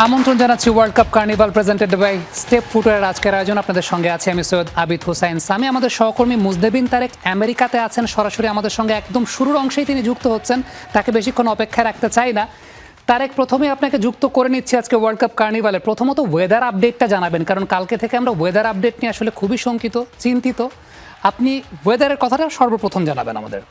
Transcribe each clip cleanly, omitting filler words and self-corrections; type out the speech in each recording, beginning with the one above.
আমন্ত্রণ জানাচ্ছি world cup carnival presented by Step footwear আজকের আয়োজন। আপনাদের সঙ্গে আছে আমি সৈয়দ আবিদ হুসাইন সামি। আমাদের সহকর্মী মুজদেবিন তারেক আমেরিকাতে আছেন, সরাসরি আমাদের সঙ্গে একদম শুরুর অংশেই তিনি যুক্ত হচ্ছেন। তাকে বেশিক্ষণ অপেক্ষায় রাখতে চাই না। তারেক, প্রথমে আপনাকে যুক্ত করে নিচ্ছি আজকে ওয়ার্ল্ড কাপ কার্নিভালে। প্রথমত ওয়েদার আপডেটটা জানাবেন, কারণ কালকে থেকে আমরা ওয়েদার আপডেট নিয়ে আসলে খুবই শঙ্কিত, চিন্তিত। আপনি ওয়েদারের কথাটা সর্বপ্রথম জানাবেন আমাদের।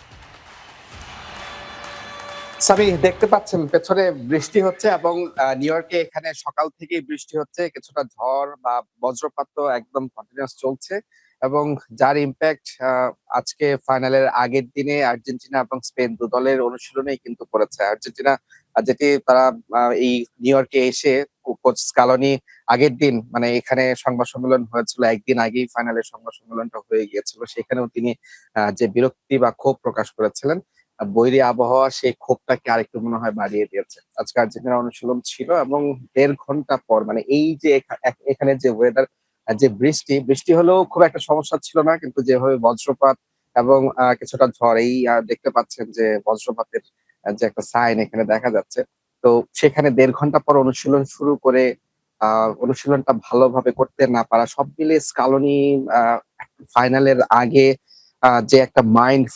সামি, দেখতে পাচ্ছেন পেছনে বৃষ্টি হচ্ছে এবং নিউ ইয়র্কে এখানে সকাল থেকেই বৃষ্টি হচ্ছে। কিছুটা ঝড় বা বজ্রপাত তো একদম কন্টিনিউয়াস চলছে এবং যার ইম্প্যাক্ট আজকে ফাইনালের আগের দিনে আর্জেন্টিনা এবং স্পেন দু দলের অনুশীলনেই কিন্তু করেছে। আর্জেন্টিনা যেটি তারা এই নিউ ইয়র্কে এসে কোচ স্কালোনি আগের দিন মানে এখানে সংবাদ সম্মেলন হয়েছিল, একদিন আগেই ফাইনালের সংবাদ সম্মেলনটা হয়ে গিয়েছিল। সেখানেও তিনি যে বিরক্তি বা ক্ষোভ প্রকাশ করেছিলেন, বৈরী আবহাওয়া সেই ক্ষোভটাকে আরেকটু মনে হয় বাড়িয়ে দিয়েছে। আজকে আর্জেন্টিনার অনুশীলন ছিল এবং ১.৫ ঘন্টা পর মানে এই যে এখানে যে ওয়েদার, যে বৃষ্টি হলেও খুব একটা সমস্যা ছিল না, কিন্তু যেভাবে বজ্রপাত এবং কিছুটা ঝড়, এই দেখতে পাচ্ছেন যে বজ্রপাতের যে একটা সাইন এখানে দেখা যাচ্ছে। তো সেখানে ১.৫ ঘন্টা পর অনুশীলন শুরু করে অনুশীলনটা ভালোভাবে করতে না পারা, সব মিলিয়ে স্কালোনি ফাইনালের আগে যে একটা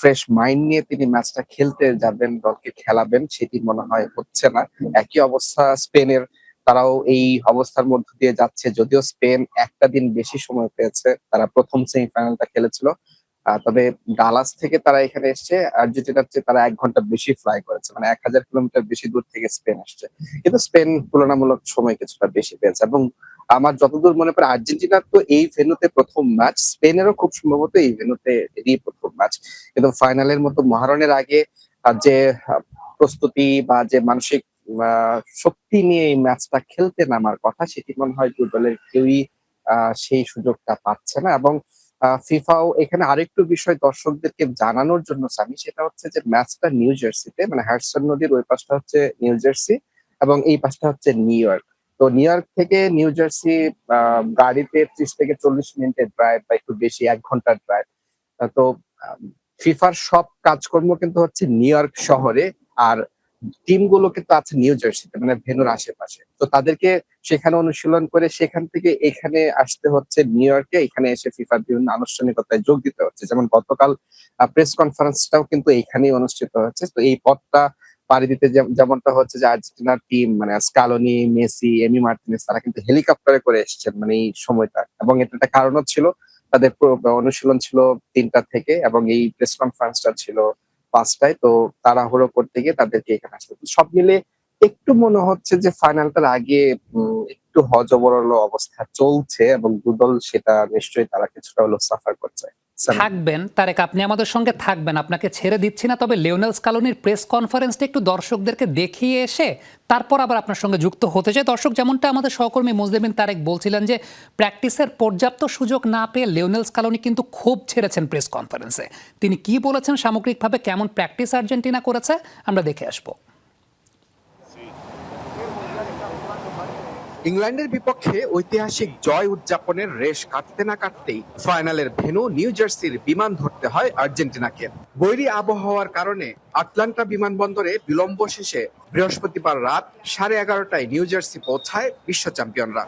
ফ্রেশ মাইন্ড নিয়ে তিনি ম্যাচটা খেলতে যাবেন, দলকে খেলাবেন, সেটি মনে হয় হচ্ছে না। একই অবস্থা স্পেনের, তারাও এই অবস্থার মধ্য দিয়ে যাচ্ছে। যদিও স্পেন একটা দিন বেশি সময় পেয়েছে, তারা প্রথম সেমিফাইনালটা খেলেছিল। তবে ডালাস থেকে তারা এখানে এসছে, আর্জেন্টিনার চেয়ে তারা ১ ঘন্টা বেশি ফ্লাই করেছে, মানে ১,০০০ কিলোমিটার বেশি দূর থেকে স্পেন আসছে। কিন্তু স্পেন তুলনামূলক সময় কিছুটা বেশি পেয়েছে এবং আমার যতদূর মনে পড়ে আর্জেন্টিনার তো এই ভেন্যুতে প্রথম ম্যাচ, স্পেনেরও খুব সম্ভবত এই ভেন্যুতে এরই প্রথম ম্যাচ। কিন্তু ফাইনালের মতো মহারণের আগে যে প্রস্তুতি বা যে মানসিক শক্তি নিয়ে এই ম্যাচটা খেলতে নামার কথা, সেটি মনে হয় দু দলের কেউই সেই সুযোগটা পাচ্ছে না। এবং ফিফাও এখানে আরেকটু বিষয় দর্শকদেরকে জানানোর জন্য সামি, সেটা হচ্ছে যে ম্যাচটা নিউ জার্সিতে, মানে হ্যাডসন নদীর ওই পাশটা হচ্ছে নিউ জার্সি এবং এই পাশটা হচ্ছে নিউ ইয়র্ক। তো নিউ ইয়র্ক থেকে নিউ জার্সি গাড়িতে ৩০ থেকে ৪০ মিনিটের ড্রাইভ বা একটু বেশি, ১ ঘন্টার ড্রাইভ। তো ফিফার সব কাজকর্ম কিন্তু হচ্ছে নিউ ইয়র্ক শহরে, আর টিম গুলো কিন্তু আছে নিউ জার্সিতে, মানে ভেন্যুর আশেপাশে। তো তাদেরকে সেখানে অনুশীলন করে সেখান থেকে এখানে আসতে হচ্ছে নিউ ইয়র্কে, এখানে এসে ফিফার বিভিন্ন আনুষ্ঠানিকতায় যোগ দিতে হচ্ছে। যেমন গতকাল প্রেস কনফারেন্সটাও কিন্তু এইখানেই অনুষ্ঠিত হচ্ছে। তো এই পথটা পাড়ি দিতে যেমনটা হচ্ছে যে আর্জেন্টিনার টিম মানে স্কালোনি, মেসি, এমি মার্টিনেজ তারা কিন্তু হেলিকপ্টারে করে এসেছেন মানে এই সময়টা। এবং এটা একটা কারণও ছিল, তাদের অনুশীলন ছিল ৩টা থেকে এবং এই প্রেস কনফারেন্সটা ছিল ৫টায়। তো তাড়াহুড়ো করতে গিয়ে তাদেরকে এখানে আসতে হতো। সব মিলে একটু মনে হচ্ছে যে ফাইনালটার আগে একটু হযবরল অবস্থা চলছে এবং দুদল সেটা নিশ্চয়ই তারা কিছুটা হলেও সাফার করছে। সামি। থাকবেন তারেক, আপনি আমাদের সঙ্গে থাকবেন, আপনাকে ছেড়ে দিচ্ছি না। তবে লিওনেল স্কালোনির প্রেস কনফারেন্সটা একটু দর্শকদেরকে দেখিয়ে এসে তারপর আবার আপনার সঙ্গে যুক্ত হতে চাই। দর্শক, যেমনটা আমাদের সহকর্মী মুজদেবিন তারেক বলছিলেন যে প্র্যাকটিসের পর্যাপ্ত সুযোগ না পেয়ে লিওনেল স্কালোনি কিন্তু ক্ষোভ ছেড়েছেন প্রেস কনফারেন্সে। তিনি কি বলেছেন, সামগ্রিকভাবে কেমন প্র্যাকটিস আর্জেন্টিনা করেছে, আমরা দেখে আসবো। ইংল্যান্ডের বিপক্ষে ঐতিহাসিক জয় উদযাপনের রেশ কাটতে না কাটতেই ফাইনালের ভেন্যু নিউ জার্সির বিমান ধরতে হয় আর্জেন্টিনাকে। বৈরী আবহাওয়ার কারণে আটলান্টা বিমানবন্দরে বিলম্ব শেষে বৃহস্পতিবার রাত 11:30টায় নিউ জার্সি পৌঁছায় বিশ্ব চ্যাম্পিয়নরা।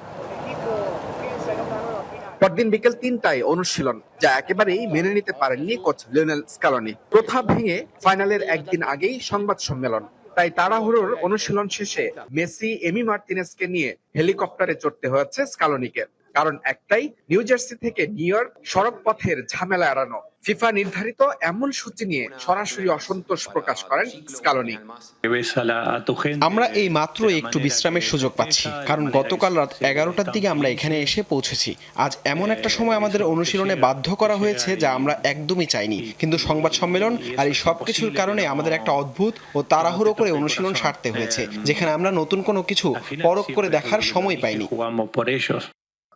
পরদিন বিকেল ৩টায় অনুশীলন, যা একেবারেই মেনে নিতে পারেননি কোচ লিওনেল স্কালোনি। প্রথা ভেঙে ফাইনালের একদিন আগেই সংবাদ সম্মেলন, তাই তাড়াহুড়োর অনুশীলন শেষে মেসি, এমি মার্টিনেজকে নিয়ে হেলিকপ্টারে চড়তে হয়েছে স্কালোনিকে। কারণ একটাই, নিউ জার্সি থেকে নিউ ইয়র্ক সড়ক পথের ঝামেলা এড়ানো। ফিফা নির্ধারিত এমন সূচি নিয়ে সরাসরি অসন্তোষ প্রকাশ করেন স্কালোনি। আমরা এই মাত্র একটু বিশ্রামের সুযোগ পাচ্ছি, কারণ গতকাল রাত 11টার দিকে আমরা এখানে এসে পৌঁছেছি। আজ এমন একটা সময় আমাদের অনুশীলনে বাধ্য করা হয়েছে যা আমরা একদমই চাইনি, কিন্তু সংবাদ সম্মেলন আর এই সবকিছুর কারণে আমাদের একটা অদ্ভুত ও তাড়াহুড়ো করে অনুশীলন সারতে হয়েছে, যেখানে আমরা নতুন কোনো কিছু পরখ করে দেখার সময় পাইনি।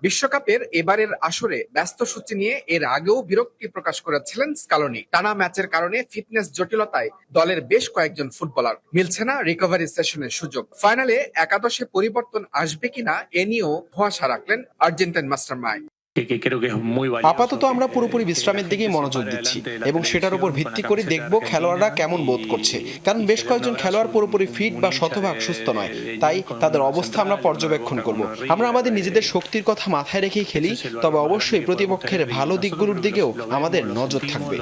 বিশ্বকাপের এবারের আসরে ব্যস্ত সূচি নিয়ে এর আগেও বিরক্তি প্রকাশ করেছিলেন স্কালোনি। টানা ম্যাচের কারণে ফিটনেস জটিলতায় দলের বেশ কয়েকজন ফুটবলার মিলছে না রিকভারি সেশনের সুযোগ। ফাইনালে একাদশে পরিবর্তন আসবে কিনা এ নিয়েও ধোঁয়াশা রাখলেন আর্জেন্টাইন মাস্টারমাইন্ড। আপাতত আমরা পুরোপুরি বিশ্রামের দিকেই মনোযোগ দিচ্ছি এবং সেটার উপর ভিত্তি করে দেখব খেলোয়াড়রা কেমন বোধ করছে, কারণ বেশ কয়েকজন খেলোয়াড় পুরোপুরি ফিট বা শতভাগ সুস্থ নয়, তাই তাদের অবস্থা আমরা পর্যবেক্ষণ করব। আমরা আমাদের নিজেদের শক্তির কথা মাথায় রেখেই খেলি, তবে অবশ্যই প্রতিপক্ষের ভালো দিকগুলোর দিকেও আমাদের নজর থাকবে।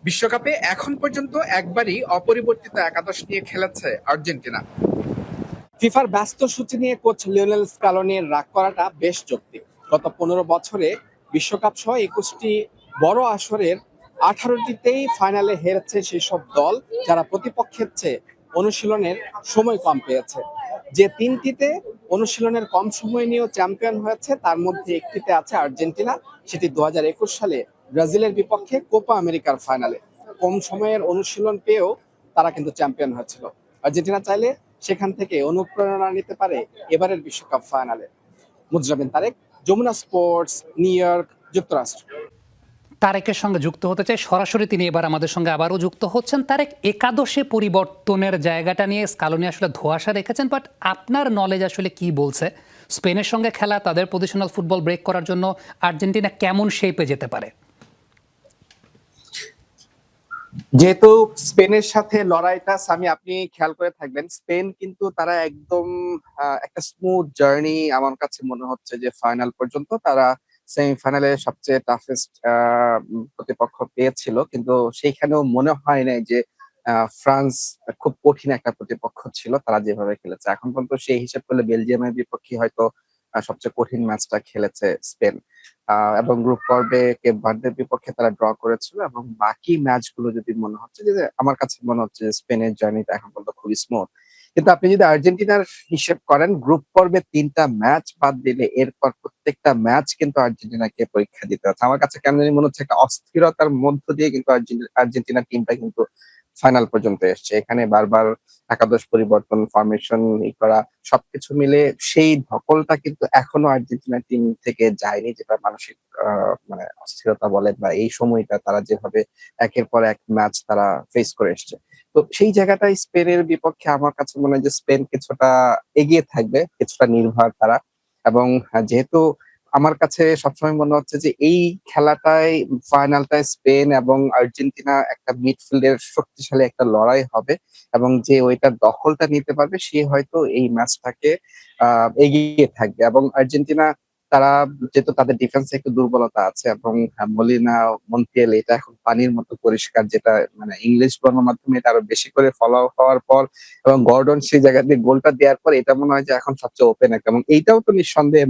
বিশ্বকাপে এখন পর্যন্ত একবারই অপরিবর্তিত একাদশ নিয়ে খেলেছে আর্জেন্টিনা। ফিফার ব্যস্ত সূচি নিয়ে কোচ লিওনেল স্কালোনির রাগ করাটা বেশ যৌক্তিক। গত 15 বছরে বিশ্বকাপ সহ 21টি বড় আসরের 18টিতেই ফাইনালে হেরেছে সেই সব দল যারা প্রতিপক্ষের চেয়ে অনুশীলনের সময় কম পেয়েছে। যে 3টিতে অনুশীলনের কম সময় নিয়েও চ্যাম্পিয়ন হয়েছে তার মধ্যে একটিতে আছে আর্জেন্টিনা, সেটি 2021 সালে ব্রাজিলের বিপক্ষে কোপা আমেরিকার ফাইনালে। কম সময়ের অনুশীলন পেয়েও তারা কিন্তু চ্যাম্পিয়ন হয়েছিল। আর্জেন্টিনা চাইলে সেখান থেকে অনুপ্রেরণা নিতে পারে এবারের বিশ্বকাপ ফাইনালে। Mujrabin Tarek, Jamuna sports, New York, যুক্তরাষ্ট্র। তারেকের সঙ্গে যুক্ত হতে চাই সরাসরি, তিনি এবার আমাদের সঙ্গে আবারও যুক্ত হচ্ছেন। তারেক, একাদশে পরিবর্তনের জায়গাটা নিয়ে স্কালোনি আসলে ধোঁয়াশা রেখেছেন, বাট আপনার নলেজ আসলে কি বলছে? স্পেনের সঙ্গে খেলা, তাদের পজিশনাল ফুটবল ব্রেক করার জন্য আর্জেন্টিনা কেমন শেপে যেতে পারে? যেহেতু স্পেনের সাথে লড়াইটা সামি আপনি খেয়াল করে থাকবেন, স্পেন কিন্তু তারা একদম একটা স্মুথ জার্নি আমার কাছে মনে হচ্ছে যে ফাইনাল পর্যন্ত তারা সেমিফাইনালে সবচেয়ে টাফেস্ট প্রতিপক্ষ পেয়েছিল, কিন্তু সেইখানেও মনে হয় নাই যে ফ্রান্স খুব কঠিন একটা প্রতিপক্ষ ছিল তারা যেভাবে খেলেছে এখন পর্যন্ত। সেই হিসেব করলে বেলজিয়ামের বিপক্ষে হয়তো সবচেয়ে কঠিন ম্যাচটা খেলেছে স্পেন। এবং গ্রুপ পর্বে কেপ ভার্দের বিপক্ষে তারা ড্র করেছিল, এবং বাকি ম্যাচগুলো যদি মনে হচ্ছে যে আমার কাছে মনে হচ্ছে যে স্পেনের জার্নিটা এখন পর্যন্ত খুবই স্মুথ। কিন্তু আপনি যদি আর্জেন্টিনার হিসেব করেন, গ্রুপ পর্বে 3টা ম্যাচ বাদ দিলে এরপর প্রত্যেকটা ম্যাচ কিন্তু আর্জেন্টিনাকে পরীক্ষা দিতে হচ্ছে। আমার কাছে কেন জানি মনে হচ্ছে একটা অস্থিরতার মধ্য দিয়ে কিন্তু আর্জেন্টিনা টিমটা কিন্তু ফাইনাল পর্যন্ত এসছে। এখানে বারবার একাদশ পরিবর্তন, ফরমেশন করা, সবকিছু মিলে সেই ধকলটা কিন্তু এখনো আর্জেন্টিনা টিম থেকে যায়নি, যেটা মানসিক মানে অস্থিরতা বলেন বা এই সময়টা তারা যেভাবে একের পর এক ম্যাচ তারা ফেস করে এসছে। তো সেই জায়গাটায় স্পেনের বিপক্ষে আমার কাছে মনে হয় যে স্পেন কিছুটা এগিয়ে থাকবে, কিছুটা নির্ভর তারা। এবং যেহেতু আমার কাছে সবসময় মনে হচ্ছে যে এই খেলাটায় ফাইনালটায় স্পেন এবং আর্জেন্টিনা একটা মিডফিল্ডের শক্তিশালী একটা লড়াই হবে, এবং যে ওইটার দখলটা নিতে পারবে সে হয়তো এই ম্যাচটাকে এগিয়ে থাকবে। এবং আর্জেন্টিনা তারা যেহেতু তাদের ডিফেন্সে একটু দুর্বলতা আছে, এবং মলিনা, মন্টিয়েল এটা এখন পানির মতো পরিষ্কার, যেটা মানে ইংলিশ গণমাধ্যমে এটা আরো বেশি করে ফলো হওয়ার পর এবং গর্ডন সেই জায়গা দিয়ে গোলটা দেওয়ার পর এটা মনে হয় যে এখন সবচেয়ে ওপেন একটা, এবং এইটাও তো নিঃসন্দেহে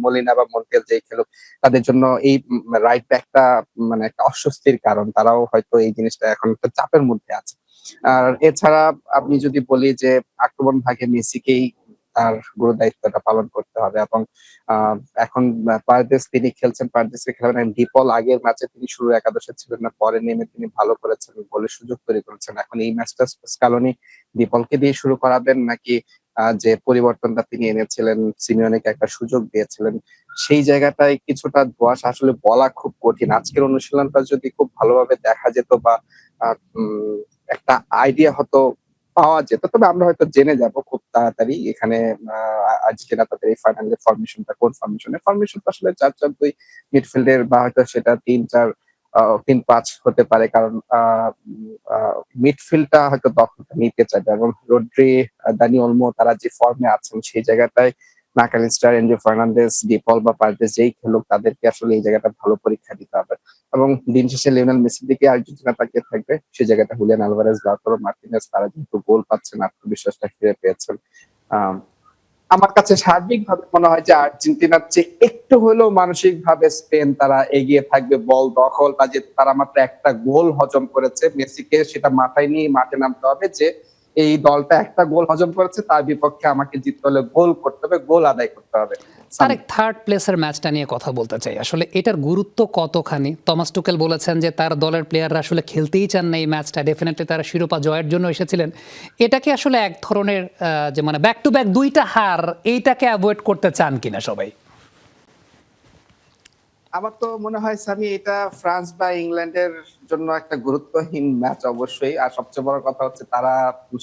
মলিনা বা মন্টিয়েল যেই খেলুক তাদের জন্য এই রাইট ব্যাকটা মানে একটা অস্বস্তির কারণ, তারাও হয়তো এই জিনিসটা এখন একটা চাপের মধ্যে আছে। আর এছাড়া আমি যদি বলি যে আক্রমণ ভাগে মেসিকেই তার গুরু দায়িত্বটা পালন করতে হবে, এবং এখন পারদেস তিনি খেলছেন, পারদেসকে খেলাবেন। ডিপল আগের ম্যাচে তিনি শুরু একাদশে ছিলেন না, পরে নেমে তিনি ভালো করেছেন, গোলের সুযোগ তৈরি করেছেন। এখন এই ম্যাচটা স্কালোনি ডিপলকে দিয়ে শুরু করাবেন, নাকি যে পরিবর্তনটা তিনি এনেছিলেন, সিমিওনেকে একটা সুযোগ দিয়েছিলেন, সেই জায়গাটায় কিছুটা ধোঁয়াশা, আসলে বলা খুব কঠিন। আজকের অনুশীলনটা যদি খুব ভালোভাবে দেখা যেত বা একটা আইডিয়া হতো পাওয়া যেত, তবে আমরা হয়তো জেনে যাব খুব তাড়াতাড়ি এখানে আর্জেন্টিনা তাদের এই ফাইনালের ফরমেশনটা কোন ফরমেশন তো আসলে 4-4-2 মিডফিল্ডের, বা হয়তো সেটা 3-4-3-5 হতে পারে, কারণ মিডফিল্ডটা হয়তো দখলটা নিতে চাইবে। এবং রোড্রি, দানি ওলমো তারা যে ফর্মে আছেন সেই জায়গাটায় ম্যাকালিস্টার, এনজো ফার্নান্দেজ, ডিপল বা পারদেস যেই খেলুক তাদেরকে আসলে এই জায়গাটা ভালো পরীক্ষা দিতে হবে। এবং দিন শেষে লিওনেল মেসির দিকে আর্জেন্টিনা তাকিয়ে থাকবে, সেই জায়গাটা হুলিয়ান আলভারেজ, লাউতারো মার্টিনেজ তারা যেহেতু গোল পাচ্ছেন, আত্মবিশ্বাসটা ফিরে পেয়েছেন। আমার কাছে সার্বিকভাবে মনে হয় যে আর্জেন্টিনার চেয়ে একটু হলেও মানসিক ভাবে স্পেন তারা এগিয়ে থাকবে, বল দখল বা যে তারা মাত্র একটা গোল হজম করেছে, মেসিকে সেটা মাথায় নিয়ে মাঠে নামতে হবে যে এই দলটা একটা গোল হজম করেছে, তার বিপক্ষে আমাকে জিততে হলে গোল করতে হবে, গোল আদায় করতে হবে। তারেক, থার্ড প্লেসের ম্যাচটা নিয়ে কথা বলতে চাই। আসলে এটার গুরুত্ব কতখানি? টমাস টুকেল বলেছেন যে তার দলের প্লেয়াররা আসলে খেলতেই চান না এই ম্যাচটা, ডেফিনেটলি তারা শিরোপা জয়ের জন্য এসেছিলেন। এটা কি আসলে এক ধরনের যে মানে ব্যাক টু ব্যাক 2টা হার, এইটাকে অ্যাভয়েড করতে চান কিনা সবাই? আমার তো মনে হয় সামি, এটা ফ্রান্স বা ইংল্যান্ডের জন্য একটা গুরুত্বহীন ম্যাচ অবশ্যই। আর সবচেয়ে বড় কথা হচ্ছে তারা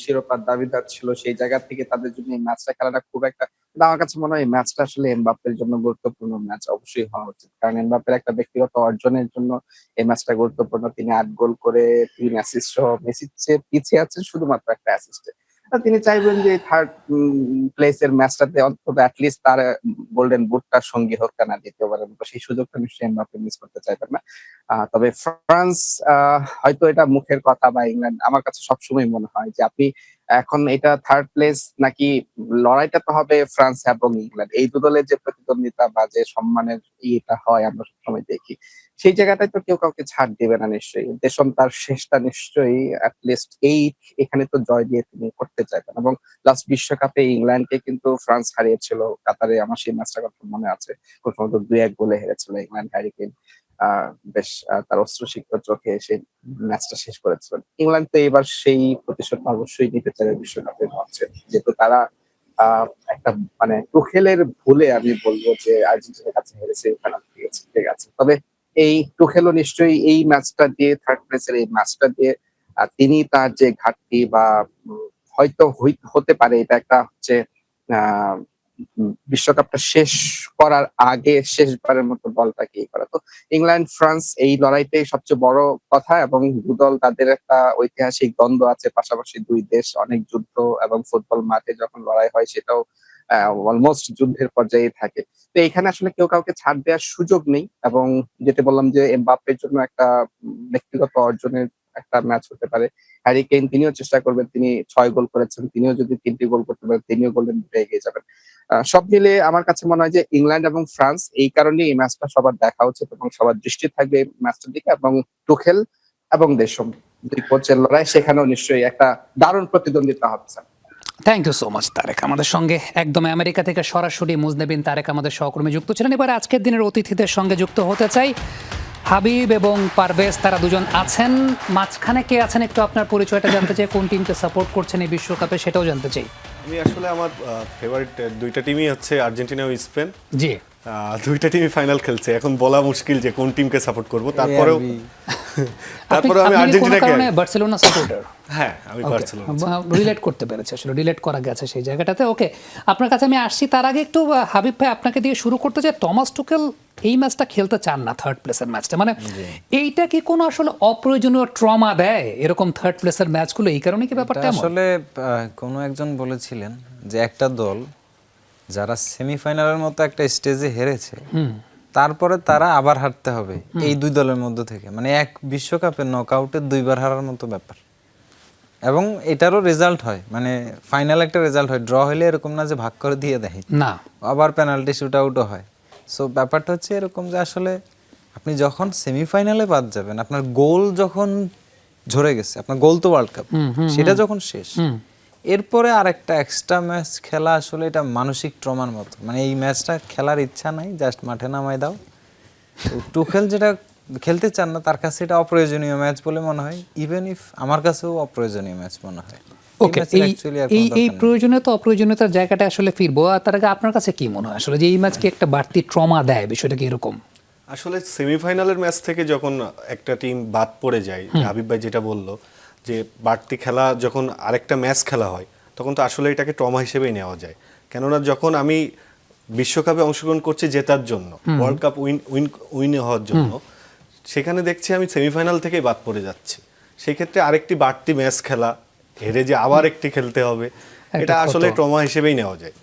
শিরোপার দাবিদার ছিল, সেই জায়গা থেকে তাদের জন্য এই ম্যাচটা খেলাটা খুব একটা, কিন্তু আমার কাছে মনে হয় এই ম্যাচটা আসলে এমবাপ্পের জন্য গুরুত্বপূর্ণ ম্যাচ অবশ্যই হওয়া উচিত, কারণ এমবাপ্পের একটা ব্যক্তিগত অর্জনের জন্য এই ম্যাচটা গুরুত্বপূর্ণ। তিনি 8 গোল করে 3 অ্যাসিস্ট সহ মেসির চেয়ে পিছিয়ে আছেন শুধুমাত্র একটা অ্যাসিস্টে। তিনি চাইবেন যে থার্ড প্লেসের ম্যাচটাতে অন্তত অ্যাটলিস্ট তার গোল্ডেন বুটটার সঙ্গী হোক না দ্বিতীয়বারের মতো, সেই সুযোগটা নিশ্চয়ই এমবাপ্পে মিস করতে চাইবেন না। তবে ফ্রান্স হয়তো এটা মুখের কথা, বা ইংল্যান্ড, আমার কাছে সবসময় মনে হয় যে আপনি এখন এটা থার্ড প্লেস নাকি, লড়াইটা তো হবে ফ্রান্স এবং ইংল্যান্ড, এই দু দলের যে প্রতিদ্বন্দ্বিতা বা যে সম্মানের ইয়েটা হয় আমরা সবসময় দেখি, সেই জায়গাটায় তো কেউ কাউকে ছাড় দিবে না নিশ্চয়ই। দেশম তার শেষটা নিশ্চয়ই অ্যাটলিস্ট এখানে তো জয় দিয়ে তিনি করতে চাইবেন। এবং লাস্ট বিশ্বকাপে ইংল্যান্ডকে কিন্তু ফ্রান্স হারিয়েছিল কাতারে, আমার সেই ম্যাচটা কথা মনে আছে। খুব সম্ভবত 2-1 গোলে হেরেছিল ইংল্যান্ড। হ্যারি কেইন বেশ তার অশ্রুসিক্ত চোখে সেই ম্যাচটা শেষ করেছিলেন। ইংল্যান্ড তো এবার সেই প্রতিশোধ অবশ্যই নিতে চাইবে বিশ্বকাপের মঞ্চে, যেহেতু তারা একটা মানে তুখেলের ভুলে আমি বলবো যে আর্জেন্টিনার কাছে হেরেছে, পেনাল্টি দিয়েছে, ঠিক আছে। তবে এই তুখেলও নিশ্চয়ই এই ম্যাচটা দিয়ে, থার্ড প্লেসের এই ম্যাচটা দিয়ে তিনি তার যে ঘাটতি বা হয়তো হতে পারে এটা একটা হচ্ছে আহ বিশ্বকাপটা শেষ করার আগে শেষবারের মতো বলটাকে করা। তো ইংল্যান্ড ফ্রান্স এই লড়াইটাই সবচেয়ে বড় কথা, এবং দুদল তাদের একটা ঐতিহাসিক দ্বন্দ্ব আছে, পাশাপাশি দুই দেশ অনেক যুদ্ধ, এবং ফুটবল মাঠে যখন লড়াই হয় সেটাও অলমোস্ট যুদ্ধের পর্যায়ে থাকে। তো এখানে আসলে কেউ কাউকে ছাড় দেওয়ার সুযোগ নেই, এবং যেটা বললাম যে এমবাপ্পের জন্য একটা ব্যক্তিগত অর্জনের একটা ম্যাচ হতে পারে। হ্যারি কেইন তিনিও চেষ্টা করবেন, তিনি 6 গোল করেছেন, তিনিও যদি 3টি গোল করতে পারেন তিনিও গোল্ডেন বুটে এগিয়ে যাবেন। সব মিলে আমার কাছে মনে হয় যে ইংল্যান্ড এবং ফ্রান্স, এই কারণে এই ম্যাচটা সবার দেখা উচিত এবং সবার দৃষ্টি থাকবে এই ম্যাচটার দিকে। এবং তুখেল এবং দেশম, দুই কোচের লড়াই, সেখানেও নিশ্চয়ই একটা দারুণ প্রতিদ্বন্দ্বিতা হচ্ছে। Thank you so much Tareq. আমাদের সঙ্গে একদম আমেরিকা থেকে সরাসরি মুজনেবিন তারেক আমাদের সহকর্মী যুক্ত ছিলেন। এবার আজকের দিনের অতিথিদের সঙ্গে যুক্ত হতে চাই। হাবিব এবং পারভেজ তারা দুজন আছেন, মাঝখানে কে আছেন একটু আপনার পরিচয়টা জানতে চাই, কোন টিমকে সাপোর্ট করছেন এই বিশ্বকাপে সেটাও জানতে চাই। আমি আসলে আমার ফেভারিট দুইটা টিমই হচ্ছে আর্জেন্টিনা ও স্পেন। জি, দুইটা টিমই ফাইনাল খেলছে, এখন বলা মুশকিল যে কোন টিমকে সাপোর্ট করব। তারপরেও আমি আর্জেন্টিনাকে, বার্সেলোনা সাপোর্টার। হ্যাঁ আমি বার্সেলোনা। রিলেট করতে পেরেছি, আসলে রিলেট করা গেছে সেই জায়গাটাতে। ওকে, আপনার কাছে আমি আসছি, তার আগে একটু হাবিব ভাই আপনাকে দিয়ে শুরু করতে চাই। টমাস টুকেল এই ম্যাচটা খেলতে চান না, থার্ড প্লেসের ম্যাচটা, মানে এইটা কি কোনো আসলে অপ্রয়োজনীয় ট্রমা দেয় এরকম থার্ড প্লেসের ম্যাচগুলো, এই কারণে কি ব্যাপারটা এমন? আসলে কোনো একজন বলেছিলেন যে একটা দল যারা সেমিফাইনালের মতো একটা স্টেজে হেরেছে, তারপরে তারা আবার হারতে হবে এই দুই দলের মধ্য থেকে, মানে এক বিশ্বকাপে নকআউটে 2বার হারার মতো ব্যাপার। এবং এটারও রেজাল্ট হয়, মানে ফাইনাল একটা রেজাল্ট হয়, ড্র হলে এরকম না যে ভাগ করে দিয়ে দেয় না, আবার পেনাল্টি শুট আউটও হয়। সো ব্যাপারটা হচ্ছে এরকম যে আসলে আপনি যখন সেমিফাইনালে বাদ যাবেন, আপনার গোল যখন ঝরে গেছে, আপনার গোল তো ওয়ার্ল্ড কাপ, সেটা যখন শেষ, এরপরে আরেকটা এক্সট্রা ম্যাচ খেলা আসলে এটা মানসিক ট্রমার মতো, মানে এই ম্যাচটা খেলার ইচ্ছা নাই, জাস্ট মাঠে নামায় দাও। তো টুখেল যেটা খেলতে চান না, তার কাছে এটা অপ্রয়োজনীয় ম্যাচ বলে মনে হয়, ইভেন ইফ আমার কাছেও অপ্রয়োজনীয় ম্যাচ মনে হয়। ওকে, এই প্রয়োজনীয়তা অপ্রয়োজনীয়তার জায়গাটা আসলে ফিরবো। আর তার আগে আপনার কাছে কি মনে হয় আসলে যে এই ম্যাচ কি একটা বাড়তি ট্রমা দেয়, বিষয়টা কি এরকম? আসলে সেমিফাইনালের ম্যাচ থেকে যখন একটা টিম বাদ পড়ে যায়, হাবিব ভাই যেটা বললো যে বাড়তি খেলা যখন আরেকটা ম্যাচ খেলা হয়, তখন তো আসলে এটাকে ট্রমা হিসেবেই নেওয়া যায়। কেননা যখন আমি বিশ্বকাপে অংশগ্রহণ করছি জেতার জন্য, ওয়ার্ল্ড কাপ উইন হওয়ার জন্য, সেখানে দেখছি আমি সেমিফাইনাল থেকেই বাদ পড়ে যাচ্ছি। সেই ক্ষেত্রে আরেকটি বাড়তি ম্যাচ খেলা, হেরে যে আবার একটি খেলতে হবে, এটা আসলে ট্রমা হিসেবেই নেওয়া যায়।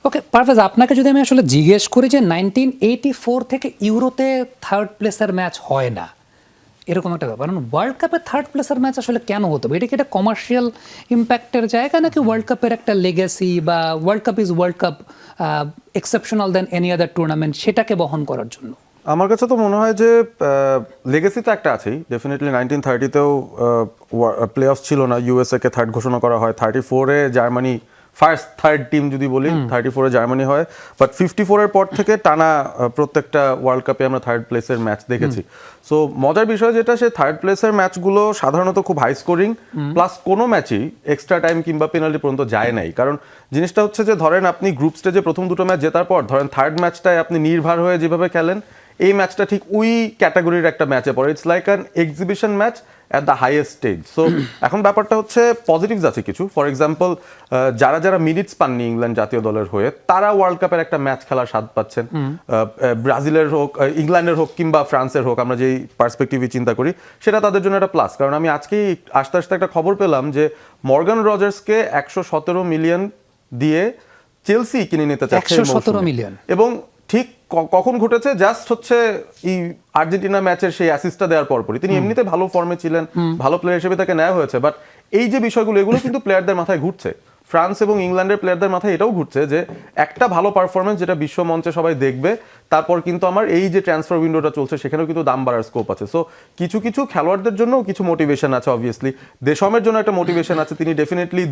ওকে পারভেজ, আপনাকে যদি আমি আসলে জিজ্ঞেস করি যে 1984 থেকে ইউরোতে থার্ড প্লেসের ম্যাচ হয় না, এরকম একটা ব্যাপার, ওয়ার্ল্ড কাপে থার্ড প্লেসের ম্যাচ আসলে কেন হতো? এটা কি একটা কমার্শিয়াল ইম্প্যাক্টের জায়গা, নাকি ওয়ার্ল্ড কাপের একটা লেগেসি, বা world cup is world cup, exceptional than any other tournament, সেটাকে বহন করার জন্য? আমার কাছে তো মনে হয় যে লেগেসি তো একটা আছেই ডেফিনেটলি। 1930-তেও প্লে অফ ছিল না, ইউএসএ কে থার্ড ঘোষণা করা হয়। 34-এ জার্মানি ফার্স্ট থার্ড টিম যদি বলি, 34-এ জার্মানি হয়, বাট 54-এর পর থেকে টানা প্রত্যেকটা ওয়ার্ল্ড কাপে আমরা থার্ড প্লেসের ম্যাচ দেখেছি। সো মজার বিষয় যেটা, সে থার্ড প্লেসের ম্যাচগুলো সাধারণত খুব হাই স্কোরিং, প্লাস কোনো ম্যাচই এক্সট্রা টাইম কিংবা পেনাল্টি পর্যন্ত যায় নাই। কারণ জিনিসটা হচ্ছে যে ধরেন আপনি গ্রুপ স্টেজে প্রথম দুটো ম্যাচ জেতার পর ধরেন থার্ড ম্যাচটায় আপনি নির্ভর হয়ে যেভাবে খেলেন, এই ম্যাচটা ঠিক ওই ক্যাটাগরির একটা ম্যাচে পড়ে। It's like an exhibition match at the highest stage. So এখন ব্যাপারটা হচ্ছে পজিটিভস আছে কিছু। ফর এক্সাম্পল, যারা যারা মিনিটস পাননি ইংল্যান্ড জাতীয় দলের হয়ে, তারা ওয়ার্ল্ড কাপের একটা ম্যাচ খেলার স্বাদ পাচ্ছেন। ব্রাজিলের হোক, ইংল্যান্ডের হোক কিংবা ফ্রান্সের হোক, আমরা যেই পার্সপেক্টিভে চিন্তা করি সেটা তাদের জন্য একটা প্লাস। কারণ আমি আজকেই আস্তে আস্তে একটা খবর পেলাম যে মর্গান রজার্সকে 117 মিলিয়ন দিয়ে চেলসি কিনে নিতে চাচ্ছে 117 মিলিয়ন। এবং ঠিক কখন ঘটেছে, জাস্ট হচ্ছে এই আর্জেন্টিনা ম্যাচের সেই অ্যাসিস্টটা দেওয়ার পরপরই। তিনি এমনিতে ভালো ফর্মে ছিলেন, ভালো প্লেয়ার হিসেবে তাকে নেওয়া হয়েছে, বাট এই যে বিষয়গুলো এগুলো কিন্তু প্লেয়ারদের মাথায় ঘুরছে। ফ্রান্স এবং ইংল্যান্ডের প্লেয়ারদের মাথায় এটাও ঘুরছে যে একটা ভালো পারফরমেন্স যেটা বিশ্ব মঞ্চে সবাই দেখবে, তারপর কিন্তু আমার এই যে ট্রান্সফার উইন্ডোটা চলছে সেখানেও কিন্তু দাম বাড়ার স্কোপ আছে। সো কিছু কিছু খেলোয়াড়দের জন্য কিছু মোটিভেশন আছে, অবভিয়াসলি দেশমের জন্য একটা মোটিভেশন আছে। তিনি ডেফিনেটলি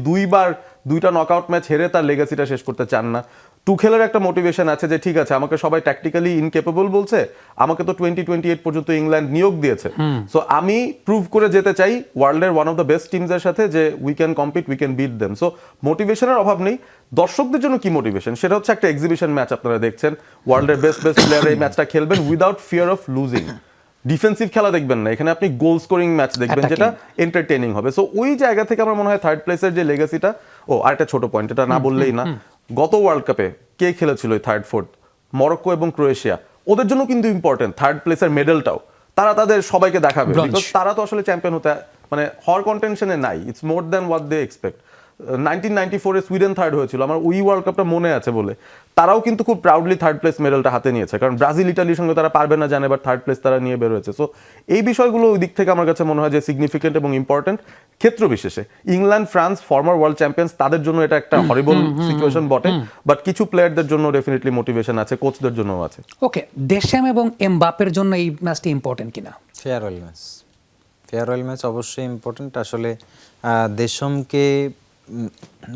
দুইটা নকআউট ম্যাচ হেরে তার লেগাসিটা শেষ করতে চান না। টুখেলের একটা মোটিভেশন আছে যে ঠিক আছে, আমাকে সবাই ট্যাকটিক্যালি ইনকেপেবল বলছে, আমাকে তো 2028 পর্যন্ত ইংল্যান্ড নিয়োগ দিয়েছে, সো আমি প্রুভ করে যেতে চাই ওয়ার্ল্ডের ওয়ান অফ দ্য বেস্ট টিমসের সাথে যে we can compete, we can beat them. So মোটিভেশনের অভাব নেই। দর্শকদের জন্য কি মোটিভেশন, সেটা হচ্ছে একটা এক্সিবিশন ম্যাচ। আপনারা দেখছেন ওয়ার্ল্ডের বেস্ট প্লেয়ার এই ম্যাচটা খেলবেন without fear of losing. Defensive খেলা দেখবেন না, এখানে আপনি গোল স্কোরিং ম্যাচ দেখবেন যেটা এন্টারটেইনিং হবে। সো ওই জায়গা থেকে আমার মনে হয় থার্ড প্লেসের যে লেগাসিটা, আরেকটা ছোট পয়েন্ট, এটা না বললেই না, গত ওয়ার্ল্ড কাপে কে খেলেছিল থার্ড ফোর্থ? মরক্কো এবং ক্রোয়েশিয়া। ওদের জন্য কিন্তু ইম্পর্টেন্ট থার্ড প্লেসের মেডেলটাও, তারা তাদের সবাইকে দেখাবে, বিকজ তারা তো আসলে চ্যাম্পিয়ন হতে মানে হওয়ার কন্টেনশনে নাই। It's more than what they expect. 1994-এ সুইডেন থার্ড হয়েছিল, আমার ওই ওয়ার্ল্ড কাপটা মনে আছে বলে। তারাও কিন্তু খুব প্রাউডলি থার্ড প্লেস মেডেলটা হাতে নিয়েছে, কারণ ব্রাজিল ইটালির সঙ্গে তারা পারবে না জানে, বাট থার্ড প্লেস তারা নিয়ে বের হয়েছে। সো এই বিষয়গুলো ওই দিক থেকে আমার কাছে মনে হয় যে সিগনিফিকেন্ট এবং ইম্পর্টেন্ট ক্ষেত্র বিশেষে। England, France former world champions, তাদের জন্য এটা একটা হরিবল সিচুয়েশন বটে, বাট কিছু প্লেয়ারদের জন্য ডেফিনেটলি মোটিভেশন আছে, কোচদের জন্য আছে। ওকে, দেশম এবং এমবাপের জন্য এই ম্যাচটি ইম্পর্টেন্ট কিনা? ফেয়ারওয়েল ম্যাচ অবশ্যই ইম্পর্টেন্ট। আসলে দেশমকে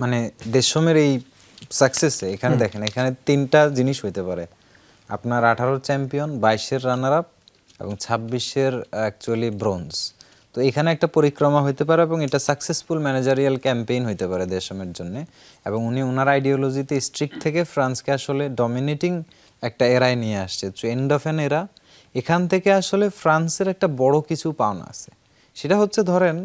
মানে দেশমের এই সাকসেসে এখানে দেখেন, এখানে তিনটা জিনিস হইতে পারে। আপনার 18 চ্যাম্পিয়ন, 22-এর রানার আপ এবং 26-এর অ্যাকচুয়ালি ব্রোঞ্জ। তো এখানে একটা পরিক্রমা হইতে পারে এবং এটা সাকসেসফুল ম্যানেজারিয়াল ক্যাম্পেইন হইতে পারে দেশমের জন্য। এবং উনি ওনার আইডিওলজিতে স্ট্রিক্ট থেকে ফ্রান্সকে আসলে ডমিনেটিং একটা এরায় নিয়ে আসছে, টু এন্ড অফ অ্যান এরা। এখান থেকে আসলে ফ্রান্সের একটা বড় কিছু পাওনা আছে, সেটা হচ্ছে ধরেন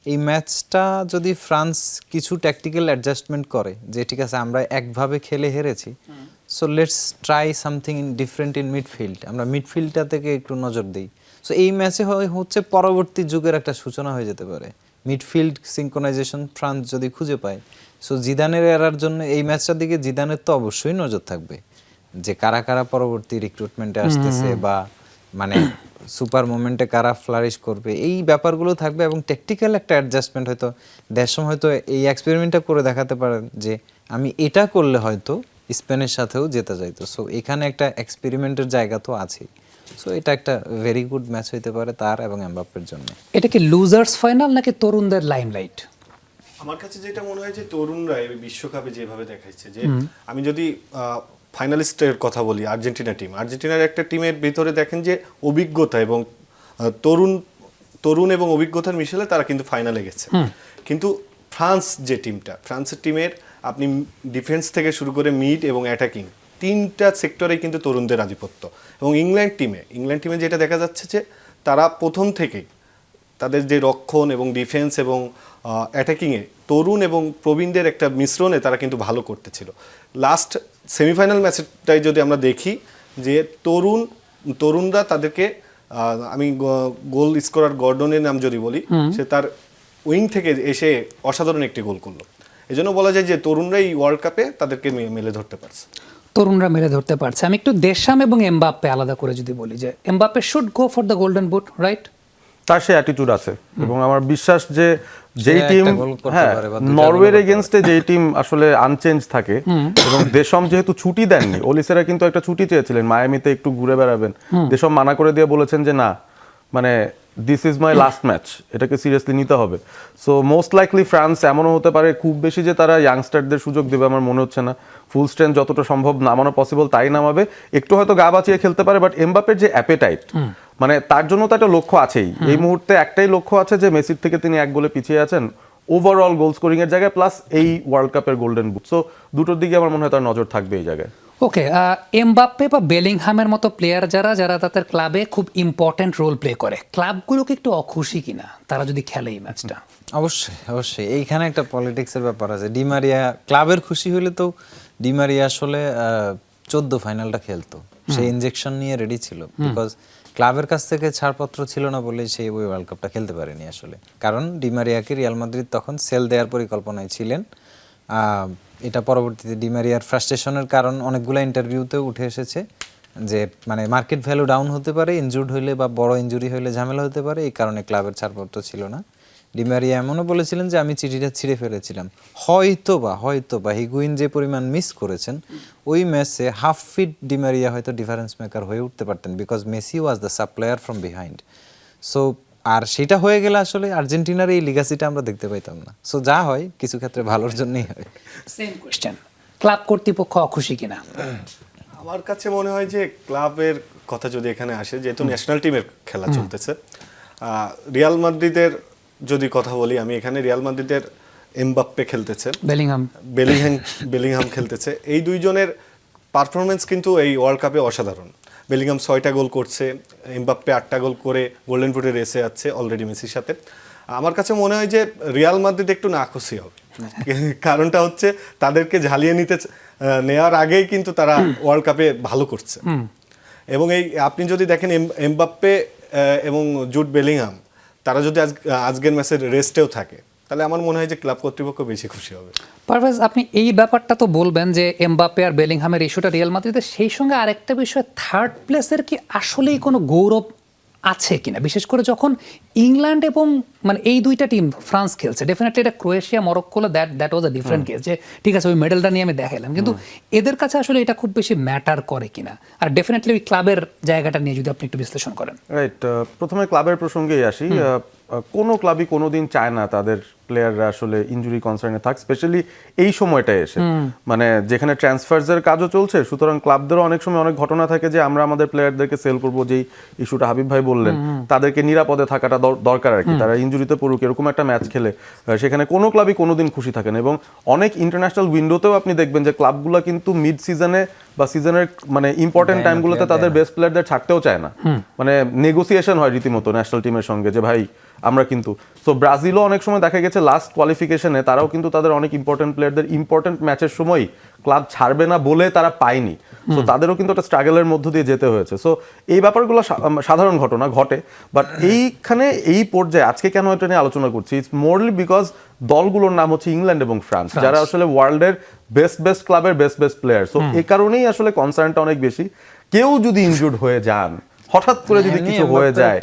এই ম্যাচটা যদি ফ্রান্স কিছু ট্যাকটিক্যাল অ্যাডজাস্টমেন্ট করে যে ঠিক আছে আমরা একভাবে খেলে হেরেছি, so let's try something in different in midfield, আমরা মিডফিল্ডটা থেকে একটু নজর দিই। সো এই ম্যাচে হচ্ছে পরবর্তী যুগের একটা সূচনা হয়ে যেতে পারে। মিডফিল্ড সিনক্রোনাইজেশন ফ্রান্স যদি খুঁজে পায়, সো জিদানের এরার জন্য এই ম্যাচটার দিকে জিদানের তো অবশ্যই নজর থাকবে যে কারা কারা পরবর্তী রিক্রুটমেন্টে আসতেছে বা মানে সুপার মোমেন্টে কারা ফ্লারিশ করবে, এই ব্যাপারগুলো থাকবে। এবং টেকটিক্যাল একটা অ্যাডজাস্টমেন্ট হয়তো দেশম হয়তো এই এক্সপেরিমেন্টটা করে দেখাতে পারেন যে আমি এটা করলে হয়তো স্পেনের সাথেও জেতা যাইতো। সো এখানে একটা এক্সপেরিমেন্টের জায়গা তো আছেই। সো এটা একটা ভেরি গুড ম্যাচ হইতে পারে তার এবং এমবাপ্পের জন্য। এটা কি লুজার্স ফাইনাল নাকি তরুণদের লাইমলাইট? আমার কাছে যেটা মনে হয় যে তরুণরা এই বিশ্বকাপে যেভাবে দেখাচ্ছে, যে আমি যদি ফাইনালিস্টের কথা বলি, আর্জেন্টিনার একটা টিমের ভিতরে দেখেন যে অভিজ্ঞতা এবং তরুণ এবং অভিজ্ঞতার মিশেলে তারা কিন্তু ফাইনালে গেছে। কিন্তু ফ্রান্সের টিমের আপনি ডিফেন্স থেকে শুরু করে মিড এবং অ্যাটাকিং তিনটা সেক্টরে কিন্তু তরুণদের আধিপত্য। এবং ইংল্যান্ড টিমে যেটা দেখা যাচ্ছে যে তারা প্রথম থেকেই তাদের যে রক্ষণ এবং ডিফেন্স এবং অ্যাটাকিংয়ে তরুণ এবং প্রবীণদের একটা মিশ্রণে তারা কিন্তু ভালো করতেছিল। লাস্ট সেমিফাইনাল ম্যাচটাই যদি আমরা দেখি যে তরুণরা তাদেরকে, আমি গোল স্কোরার গর্ডনের নাম যদি বলি, সে তার উইং থেকে এসে অসাধারণ একটি গোল করলো। এজন্য বলা যায় যে তরুণরা এই ওয়ার্ল্ড কাপে তাদেরকে মেলে ধরতে পারছে। আমি একটু দেশাম এবং এমবাপ্পে আলাদা করে যদি বলি যে Mbappe should go for the golden boot, right? তার সে অ্যাটিটিউড আছে এবং আমার বিশ্বাস যে যেই টিম নরওয়ের এগেনস্টে যেই টিম আসলে আনচেঞ্জ থাকে, এবং দেশম যেহেতু ছুটি দেননি, ওলিসেরা কিন্তু একটা ছুটি চেয়েছিলেন মায়ামিতে একটু ঘুরে বেড়াবেন, দেশম মানা করে দিয়ে বলেছেন যে না, মানে this is my last match, এটাকে সিরিয়াসলি নিতে হবে। সো মোস্ট লাইকলি ফ্রান্স এমনও হতে পারে খুব বেশি যে তারা ইয়াংস্টারদের সুযোগ দেবে আমার মনে হচ্ছে না। ফুল স্ট্রেংথ যতটা সম্ভব নামানো পসিবল তাই নামাবে, একটু হয়তো গা বাঁচিয়ে খেলতে পারে। বাট এমবাপ্পের যে অ্যাপেটাইট, মানে তার জন্য তো একটা লক্ষ্য আছেই। এই মুহূর্তে একটাই লক্ষ্য আছে যে মেসির থেকে তিনি 1 গোলে পিছিয়ে আছেন ওভারঅল গোল স্কোরিং এর জায়গায়, প্লাস এই ওয়ার্ল্ড কাপের গোল্ডেন বুট। সো দুটোর দিকে আমার মনে হয় তার নজর থাকবে এই জায়গায়। ওকে, এমবাপ্পে বা বেলিংহামের মতো প্লেয়ার যারা যারা তাদের ক্লাবে খুব ইম্পর্টেন্ট রোল প্লে করে, ক্লাবগুলোকে একটু অখুশি কিনা তারা যদি খেলে এই ম্যাচটা? অবশ্যই অবশ্যই, এইখানে একটা পলিটিক্সের ব্যাপার আছে। ডিমারিয়া ক্লাবের খুশি হলে তো ডিমারিয়া আসলে 14 ফাইনালটা খেলতো, সে ইনজেকশন নিয়ে রেডি ছিল, বিকজ ক্লাবের কাছ থেকে ছাড়পত্র ছিল না বলে সে ওই ওয়ার্ল্ড কাপটা খেলতে পারেনি আসলে। কারণ ডিমারিয়াকে রিয়াল মাদ্রিদ তখন সেল দেওয়ার পরিকল্পনায় ছিলেন। এটা পরবর্তীতে ডিমারিয়ার ফ্রাস্ট্রেশনের কারণ অনেকগুলো ইন্টারভিউতে উঠে এসেছে যে মানে মার্কেট ভ্যালু ডাউন হতে পারে, ইনজুর্ড হইলে বা বড় ইনজুরি হইলে ঝামেলা হতে পারে, এই কারণে ক্লাবের ছাড়পত্র ছিল না। ডিমারিয়া এমনও বলেছিলেন যে আমি চিঠিটা ছিঁড়ে ফেলেছিলাম। হয়তো বা হিগুইন যে পরিমাণ মিস করেছেন ওই ম্যাচে হাফ ফিট ডিমারিয়া হয়তো ডিফারেন্স মেকার হয়ে উঠতে পারতেন, because Messi was the supplier from behind. So আর সেটা হয়ে গেলে আসলে আর্জেন্টিনার এই লিগাসিটা আমরা দেখতে পাইতাম না। সো যা হয় কিছু ক্ষেত্রে ভালোর জন্যই হয়। সেম কোশ্চেন, ক্লাব কর্তৃপক্ষ অখুশি কিনা? আমার কাছে মনে হয় যে ক্লাবের কথা যদি এখানে আসে, যেহেতু ন্যাশনাল টিমের খেলা চলতেছে, রিয়াল মাদ্রিদের যদি কথা বলি আমি, এখানে রিয়াল মাদ্রিদের এমবাপ্পে খেলতেছে, বেলিংহাম খেলতেছে। এই দুইজনের পারফরমেন্স কিন্তু এই ওয়ার্ল্ড কাপে অসাধারণ। বেলিংহাম 6টা গোল করছে, এমবাপ্পে 8টা গোল করে গোল্ডেন ফুটে রেসে যাচ্ছে অলরেডি মেসির সাথে। আমার কাছে মনে হয় যে রিয়াল মাদ্রিদ একটু নাখুশি হবে, কারণটা হচ্ছে তাদেরকে ঝালিয়ে নেওয়ার আগেই কিন্তু তারা ওয়ার্ল্ড কাপে ভালো করছে। এবং এই আপনি যদি দেখেন এমবাপ্পে এবং জুড বেলিংহাম তারা যদি আজকের ম্যাচের রেস্টেও থাকে, তাহলে আমার মনে হয় যে ক্লাব কর্তৃপক্ষ বেশি খুশি হবে। পারভেজ, আপনি এই ব্যাপারটা তো বলবেন যে এমবাপ্পে আর বেলিংহামের ইস্যুটা রিয়াল মাদ্রিদের, সেই সঙ্গে আরেকটা বিষয়, থার্ড প্লেসের কি আসলেই কোনো গৌরব আছে কিনা, বিশেষ করে যখন ইংল্যান্ড এবং মানে এই দুইটা টিম ফ্রান্স খেলছে। ডেফিনেটলি এটা Croatia Morocco that was a different case, যে ঠিক আছে ওই মেডেলটা নিয়ে আমি দেখাইলাম, কিন্তু এদের কাছে আসলে এটা খুব বেশি ম্যাটার করে কিনা, আর ডেফিনেটলি ওই ক্লাবের জায়গাটা নিয়ে যদি আপনি একটু বিশ্লেষণ করেন। রাইট, প্রথমে ক্লাবের প্রসঙ্গেই আসি। কোনো ক্লাবই কোনোদিন চায় না তাদের প্লেয়াররা আসলে ইনজুরি কনসার্নে থাক, স্পেশালি এই সময়টায় এসে, মানে যেখানে ট্রান্সফার্সের কাজও চলছে। সুতরাং ক্লাবদেরও অনেক সময় অনেক ঘটনা থাকে যে আমরা আমাদের প্লেয়ারদেরকে সেল করবো, যেই ইস্যুটা হাবিব ভাই বললেন, তাদেরকে নিরাপদে থাকাটা দরকার আর কি। তারা ইনজুরিতে পড়ুক, এরকম একটা ম্যাচ খেলে সেখানে কোনো ক্লাবই কোনোদিন খুশি থাকে না। এবং অনেক ইন্টারন্যাশনাল উইন্ডোতেও আপনি দেখবেন যে ক্লাবগুলো কিন্তু মিড সিজনে বা সিজনের মানে ইম্পর্টেন্ট টাইমগুলোতে তাদের বেস্ট প্লেয়ারদের ছাড়তেও চায় না, মানে নেগোসিয়েশন হয় রীতিমতো ন্যাশনাল টিমের সঙ্গে যে ভাই আমরা কিন্তু। সো ব্রাজিলও অনেক সময় দেখা গেছে লাস্ট কোয়ালিফিকেশনে তারাও কিন্তু তাদের অনেক ইম্পর্টেন্ট প্লেয়ারদের ইম্পর্টেন্ট ম্যাচের সময় ক্লাব ছাড়বে না বলে তারা পায়নি। সো তাদেরও কিন্তু একটা স্ট্রাগলের মধ্য দিয়ে যেতে হয়েছে। সো এই ব্যাপারগুলো সাধারণ ঘটনা ঘটে, বাট এইখানে এই পর্যায়ে আজকে কেন এটা নিয়ে আলোচনা করছি, ইটস মোরলি বিকজ দলগুলোর নাম হচ্ছে ইংল্যান্ড এবং ফ্রান্স, যারা আসলে ওয়ার্ল্ডের বেস্ট ক্লাবের বেস্ট প্লেয়ার। সো এই কারণেই আসলে কনসার্নটা অনেক বেশি। কেউ যদি ইনজুর্ড হয়ে যান, হঠাৎ করে যদি কিছু হয়ে যায়,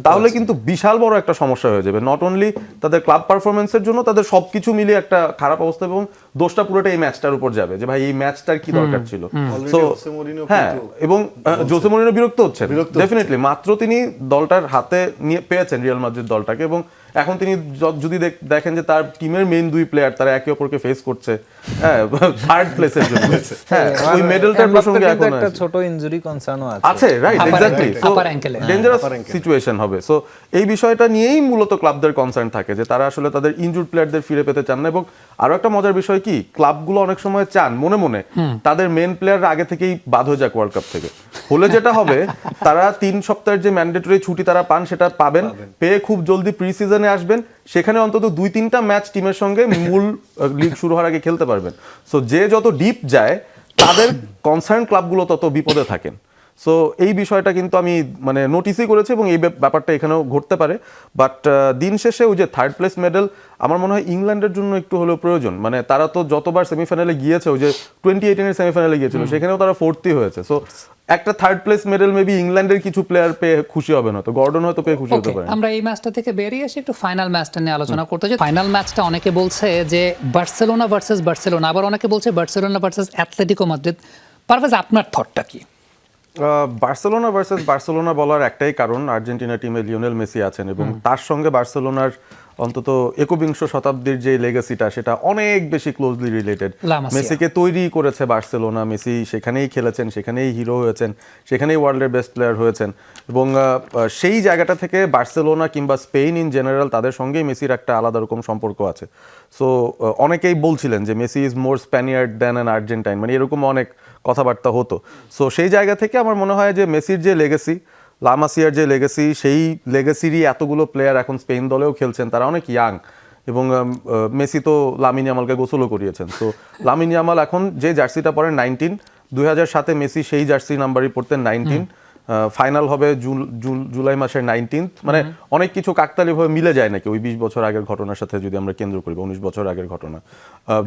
তাহলে কিন্তু বিশাল বড় একটা সমস্যা হয়ে যাবে, নট অনলি তাদের ক্লাব পারফরমেন্সের জন্য, তাদের সবকিছু মিলিয়ে একটা খারাপ অবস্থা, এবং দোষটা পুরোটা এই ম্যাচটার উপর যাবে যে ভাই এই ম্যাচটার কি দরকার ছিল। হ্যাঁ, এবং জোসে মরিনো বিরক্ত হচ্ছেন ডেফিনেটলি। মাত্র তিনি দলটার হাতে নিয়ে পেয়েছেন রিয়াল মাদ্রিদ দলটাকে, এবং এখন তিনি যদি দেখেন যে তার টিমের মেইন দুই প্লেয়ার তারা একে অপরকে ফেস করছে থার্ড প্লেসের জন্য, হ্যাঁ ওই মেডেলটার প্রসঙ্গে এখন একটা ছোট ইনজুরি কনসার্নও আছে, right, exactly. So dangerous situation হবে। সো এই বিষয়টা নিয়েই মূলত ক্লাবদের কনসার্ন থাকে যে তারা আসলে তাদের ইনজুর্ড প্লেয়ারদের ফিরে পেতে চান না। এবং আরো একটা মজার বিষয় কি, ক্লাবগুলো অনেক সময় চান মনে মনে তাদের মেন প্লেয়াররা আগে থেকেই বাদ হয়ে যাক ওয়ার্ল্ড কাপ থেকে, হলে যেটা হবে তারা 3 সপ্তাহের যে ম্যান্ডেটরি ছুটি তারা পান সেটা পাবেন, পেয়ে খুব জলদি প্রি সিজনে আসবেন, সেখানে অন্তত 2-3টা ম্যাচ টিমের সঙ্গে মূল লিগ শুরু হওয়ার আগে খেলতে পারবেন। সো যে যত ডিপ যায় তাদের কনসার্ন ক্লাবগুলো তত বিপদে থাকেন। সো এই বিষয়টা কিন্তু আমি মানে নোটিসই করেছি, এবং এই ব্যাপারটা এখানেও ঘটতে পারে। বাট দিন শেষে ওই যে থার্ড প্লেস মেডেল আমার মনে হয় ইংল্যান্ডের জন্য একটু হলেও প্রয়োজন। মানে তারা তো যতবার সেমিফাইনালে গিয়েছে, ওই যে 2018-এর সেমিফাইনালে গিয়েছিল সেখানেও তারা 4th হয়েছে। সো একটা থার্ড প্লেস মেডেল মেবি ইংল্যান্ডের কিছু প্লেয়ার পেয়ে খুশি হবে না, তো গর্ডন হয়তো পেয়ে খুশি হতে পারে। আমরা এই ম্যাচটা থেকে বেরিয়ে এসে একটু ফাইনাল ম্যাচটা নিয়ে আলোচনা করতে চাই। ফাইনাল ম্যাচটা অনেকে বলছে যে বার্সেলোনা ভার্সেস বার্সেলোনা, আবার অনেকে বলছে Barcelona versus Atletico Madrid. Parvez, আপনার থটটা কি? বার্সেলোনা ভার্সেস বার্সেলোনা বলার একটাই কারণ, আর্জেন্টিনা টিমে লিওনেল মেসি আছেন, এবং তার সঙ্গে বার্সেলোনার অন্তত 21শ শতাব্দীর যে লেগাসিটা সেটা অনেক বেশি ক্লোজলি রিলেটেড। মেসিকে তৈরি করেছে বার্সেলোনা, মেসি সেখানেই খেলেছেন, সেখানেই হিরো হয়েছেন, সেখানেই ওয়ার্ল্ডের বেস্ট প্লেয়ার হয়েছেন, এবং সেই জায়গাটা থেকে বার্সেলোনা কিংবা স্পেন ইন জেনারেল তাদের সঙ্গেই মেসির একটা আলাদা রকম সম্পর্ক আছে। সো অনেকেই বলছিলেন যে Messi is more Spaniard than an Argentine, মানে এরকম অনেক কথাবার্তা হতো। সো সেই জায়গা থেকে আমার মনে হয় যে মেসির যে লেগেসি, লামাসিয়ার যে লেগেসি, সেই লেগেসিরই এতগুলো প্লেয়ার এখন স্পেন দলেও খেলছেন, তারা অনেক ইয়াং। এবং মেসি তো লামিন ইয়ামালকে গোসলও করিয়েছেন। তো লামিন ইয়ামাল এখন যে জার্সিটা পরেন 19, 2007-এ মেসি সেই জার্সি নাম্বারই পড়তেন 19। ফাইনাল হবে জুলাই মাসের 19th। মানে অনেক কিছু কাকতালীয়ভাবে মিলে যায় নাকি ওই 20 বছর আগের ঘটনার সাথে, যদি আমরা কেন্দ্র করি 19 বছর আগের ঘটনা।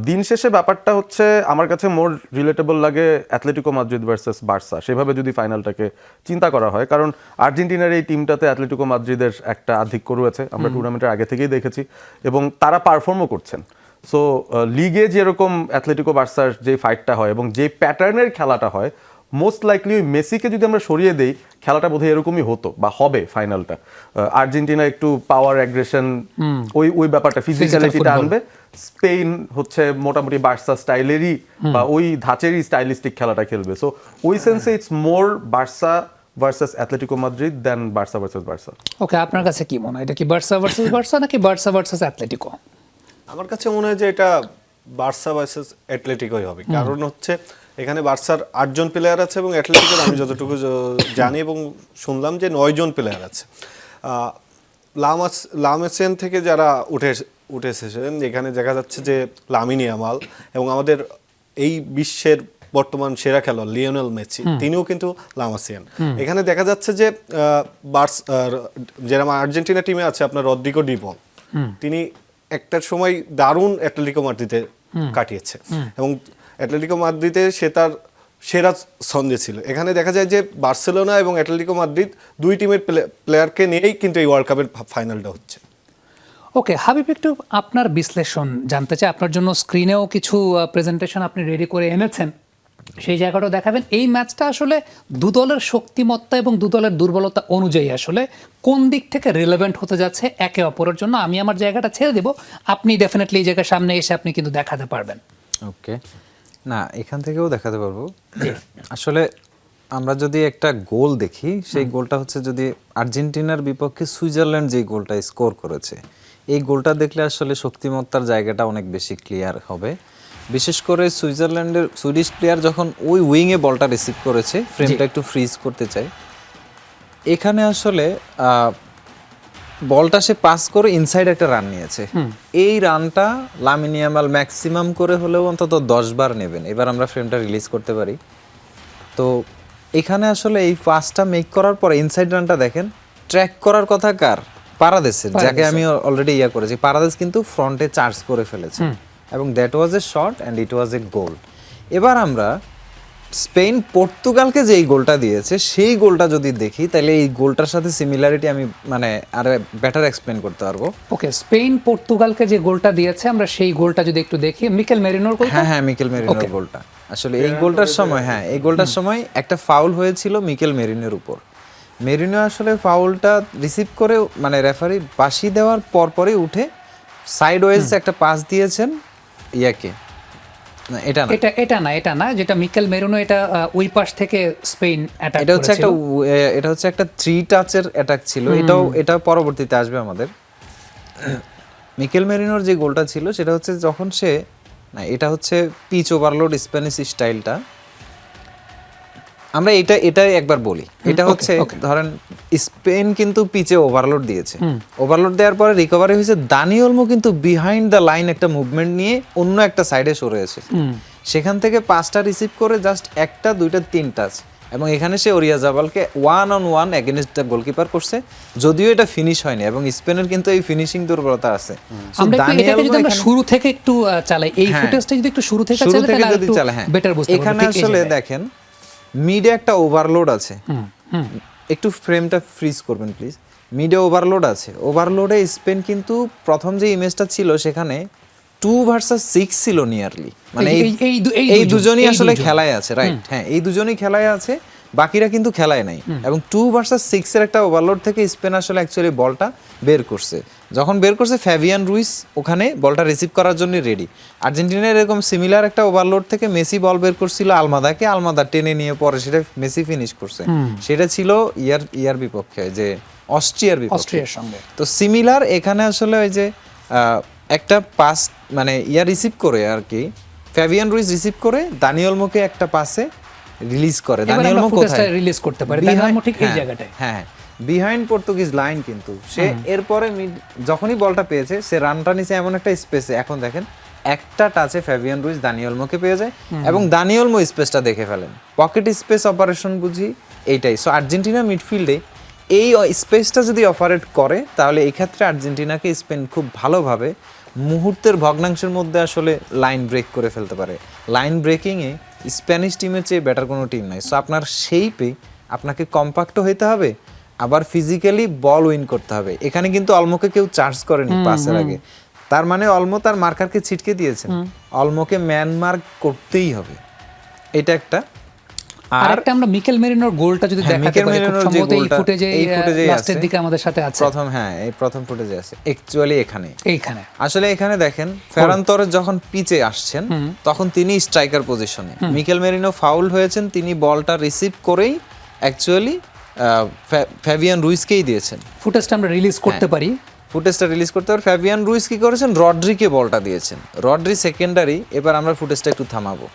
দিন শেষে ব্যাপারটা হচ্ছে আমার কাছে মোর রিলেটেবল লাগে অ্যাথলেটিকো মাদ্রিদ ভার্সেস বার্সা, সেভাবে যদি ফাইনালটাকে চিন্তা করা হয়। কারণ আর্জেন্টিনার এই টিমটাতে অ্যাথলেটিকো মাদ্রিদের একটা আধিক্য রয়েছে, আমরা টুর্নামেন্টের আগে থেকেই দেখেছি, এবং তারা পারফর্মও করছেন। সো লিগে যেরকম অ্যাথলেটিকো বার্সার যে ফাইটটা হয় এবং যে প্যাটার্নের খেলাটা হয়, মোস্ট লাইকলি ওই মেসিকে যদি আমরা সরিয়ে দেই, খেলাটা বোধহয় এরকমই হতো বা হবে ফাইনালটা। আর্জেন্টিনা একটু পাওয়ার অ্যাগ্রেশন, ওই ব্যাপারটা, ফিজিক্যালিটিটা আনবে। স্পেন হচ্ছে মোটামুটি বার্সা স্টাইলেরই বা ওই ধাঁচেরই স্টাইলিস্টিক খেলাটা খেলবে। সো ওই সেন্সে it's more Barca versus Atletico Madrid than Barca versus Barca. Okay, আপনার কাছে কি মনে হয়, এটা কি বার্সা ভার্সেস বার্সা নাকি বার্সা ভার্সেস অ্যাথলেটিকো? আমার কাছে মনে হয় যে এটা বার্সা ভার্সেস অ্যাথলেটিকোই হবে। কারণ হচ্ছে এখানে বার্সার 8 জন প্লেয়ার আছে এবং অ্যাথলেটিকোর আমি যতটুকু জানি এবং শুনলাম যে 9 জন প্লেয়ার আছে। লামেসিয়ান থেকে যারা উঠে এসেছেন, এখানে দেখা যাচ্ছে যে লামিন ইয়ামাল এবং আমাদের এই বিশ্বের বর্তমান সেরা খেলোয়াড় লিওনেল মেসি, তিনিও কিন্তু লামাসিয়ান। এখানে দেখা যাচ্ছে যে যেরকম আর্জেন্টিনা টিমে আছে আপনার রদ্রিগো ডি পল, তিনি একটা সময় দারুণ অ্যাথলেটিকো মাদ্রিদে কাটিয়েছে এবং অ্যাথলেটিকো মাদ্রিদে সে তার সেরা ছন্দে ছিল। এখানে দেখা যায় যে বার্সেলোনা এবং অ্যাথলেটিকো মাদ্রিদ দুই টিমের প্লেয়ারকে নিয়েই কিন্তু এই ওয়ার্ল্ড কাপের ফাইনালটা হচ্ছে। ওকে হাবিব, একটু আপনার বিশ্লেষণ জানতে চাই। আপনার জন্য স্ক্রিনেও কিছু প্রেজেন্টেশন আপনি রেডি করে এনেছেন, সেই জায়গাটাও দেখাবেন। এই ম্যাচটা আসলে দু দলের শক্তিমত্তা এবং দু দলের দুর্বলতা অনুযায়ী আসলে কোন দিক থেকে রিলেভেন্ট হতে যাচ্ছে একে অপরের জন্য। আমি আমার জায়গাটা ছেড়ে দেব, আপনি ডেফিনেটলি এই জায়গার সামনে এসে আপনি কিন্তু দেখাতে পারবেন। ওকে, না এখান থেকেও দেখাতে পারবো। আসলে আমরা যদি একটা গোল দেখি, সেই গোলটা হচ্ছে যদি আর্জেন্টিনার বিপক্ষে সুইজারল্যান্ড যে গোলটা স্কোর করেছে, এই গোলটা দেখলে আসলে শক্তিমত্তার জায়গাটা অনেক বেশি ক্লিয়ার হবে। বিশেষ করে সুইডিশ প্লেয়ার যখন ওই উইংয়ে বলটা রিসিভ করেছে, ফ্রেমটা একটু ফ্রিজ করতে চাই, এখানে আসলে বলটা সে পাস করে ইনসাইড একটা রান নিয়েছে। এই রানটা লামিন ইয়ামাল ম্যাক্সিমাম করে হলেও অন্তত 10 বার নেবেন। এবার আমরা ফ্রেমটা রিলিজ করতে পারি। তো এখানে আসলে এই পাসটা মেক করার পরে ইনসাইড রানটা দেখেন, ট্র্যাক করার কথা কার? পারাদেসের, যাকে আমি অলরেডি করেছি। পারাদেস কিন্তু ফ্রন্টে চার্জ করে ফেলেছে এবং that was a shot and it was a goal. এবার আমরা স্পেন পর্তুগালকে যে এই গোলটা দিয়েছে, সেই গোলটা যদি দেখি, তাহলে এই গোলটার সাথে সিমিলারিটি আমি মানে আরো বেটার এক্সপ্লেন করতে পারবো। ওকে, স্পেন পর্তুগালকে যে গোলটা দিয়েছে, আমরা সেই গোলটা যদি একটু দেখি। মিকেল মেরিনোর গোল। হ্যাঁ, মিকেল মেরিনোর গোলটা। আসলে এই গোলটার সময়, এই গোলটার সময় একটা ফাউল হয়েছিল মিকেল মেরিনোর উপর। মেরিনো আসলে ফাউলটা রিসিভ করে, মানে রেফারি বাঁশি দেওয়ার পরপরই উঠে সাইড ওয়েজ একটা পাস দিয়েছেন ইয়াকে। না, এটা না, যেটা মিকেল মেরিনো, এটা ওই পাশ থেকে স্পেন অ্যাটাক করেছিল। এটা হচ্ছে একটা 3 টাচের অ্যাটাক ছিল। এটা পরবর্তীতে আসবে আমাদের। মিকেল মেরিনোর যে গোলটা ছিল সেটা হচ্ছে যখন সে, না এটা হচ্ছে পিচ ওভারলোড স্প্যানিশ স্টাইলটা। আমরা এটাই একবার বলি। এটা হচ্ছে ধরেন স্পেন কিন্তু পিচে ওভারলোড দিয়েছে, ওভারলোড দেওয়ার পরে রিকভারি হয়েছে, দানি ওলমো কিন্তু বিহাইন্ড দ্য লাইন একটা মুভমেন্ট নিয়ে অন্য একটা সাইডে সরে এসেছে, সেখান থেকে পাসটা রিসিভ করে জাস্ট 1টা 2টা 3 টাচ, এবং এখানে সে ওরিয়াজাবালকে 1-on-1 এগেইনস্ট দ্য গোলকিপার করছে। যদিও এটা ফিনিশ হয়নি এবং স্পেনের কিন্তু এই ফিনিশিং দুর্বলতা আছে। আমরা শুরু থেকে একটু চালাই, এই ফুটেজটা যদি একটু শুরু থেকে চালাই, বেটার বুঝতে পারবো। এখানে আসলে দেখেন মিডে একটা ওভারলোড আছে, একটু ফ্রেমটা ফ্রিজ করবেন প্লিজ। মিডে ওভারলোড আছে, ওভারলোডে স্পেন কিন্তু প্রথম যে ইমেজটা ছিল সেখানে 2 ভার্সেস 6 ছিল নিয়ারলি, মানে এই দুজনই আসলে খেলায় আছে, রাইট? হ্যাঁ, এই দুজনই খেলায় আছে, বাকিরা কিন্তু খেলায় নাই। এবং 2 ভার্সেস 6 এর একটা ওভারলোড থেকে স্পেন আসলে অ্যাকচুয়ালি বলটা বের করছে। যখন বের করছে, ফ্যাবিয়ান রুইস ওখানে বলটা রিসিভ করার জন্য রেডি। আর্জেন্টিনার এরকম সিমিলার একটা ওভারলোড থেকে মেসি বল বের করছিল আলমাদাকে, আলমাদা টেনে নিয়ে পরে সেটা মেসি ফিনিশ করছে। সেটা ছিল ইয়ার বিপক্ষে, যে অস্ট্রিয়ার সঙ্গে। তো সিমিলার এখানে আসলে ওই যে একটা পাস, মানে রিসিভ করে আর কি, ফ্যাবিয়ান রুইস রিসিভ করে দানি ওলমোকে একটা পাসে রিলিজ করে। এবার দানি আমরা ওলমো ফুটেজটা কোথায় রিলিজ করতে পারি, দানি ওলমো ঠিক এই জায়গাটায়। হ্যাঁ, বিহাইন্ড পর্তুগিজ লাইন, কিন্তু সে এরপরে যখনই বলটা পেয়েছে সে রানটা নিচে এমন একটা স্পেসে, এখন দেখেন একটা টাচে ফ্যাবিয়ান রুইজ দানি ওলমোকে পেয়ে যায় এবং দানি ওলমো স্পেসটা দেখে ফেলেন। পকেট স্পেস অপারেশন বুঝি এইটাই। সো আর্জেন্টিনা মিডফিল্ডে এই স্পেসটা যদি অপারেট করে তাহলে এই ক্ষেত্রে আর্জেন্টিনাকে স্পেন খুব ভালোভাবে মুহূর্তের ভগ্নাংশের মধ্যে আসলে লাইন ব্রেক করে ফেলতে পারে। লাইন ব্রেকিংয়ে স্প্যানিশ টিমের চেয়ে বেটার কোনো টিম নাই। সো আপনার শেপে আপনাকে কম্প্যাক্টও হইতে হবে, আবার ফিজিক্যালি বল উইন করতে হবে। এখানে কিন্তু অলমোকে কেউ চার্জ করেনি পাসের আগে, তার মানে অলমো তার মার্কারকে ছিটকে দিয়েছেন, অলমোকে ম্যান মার্ক করতেই হবে, এটা একটা। আর একটা আমরা মিকেল মেরিনোর গোলটা যদি দেখাতে পারি, খুব সম্ভবত এই ফুটেজে লাস্টের দিকে আমাদের সাথে আছে প্রথম, হ্যাঁ এই প্রথম ফুটেজে আছে অ্যাকচুয়ালি এইখানে। আসলে এখানে দেখেন ফেরান তোরেস যখন পিচে আসছেন তখন তিনি স্ট্রাইকার পজিশনে, মিকেল মেরিনো ফাউল হয়েছেন, তিনি বলটা রিসিভ করেই অ্যাকচুয়ালি ফ্যাবিয়ান রুইসকেই দিয়েছেন। ফুটেজটা আমরা রিলিজ করতে পারি, ফুটেজটা রিলিজ করতে পারে। ফ্যাবিয়ান রুইস কি করেছেন, রড্রিকে বলটা দিয়েছেন, রড্রি সেকেন্ডারি। এবার আমরা ফুটেজটা একটু থামাবো।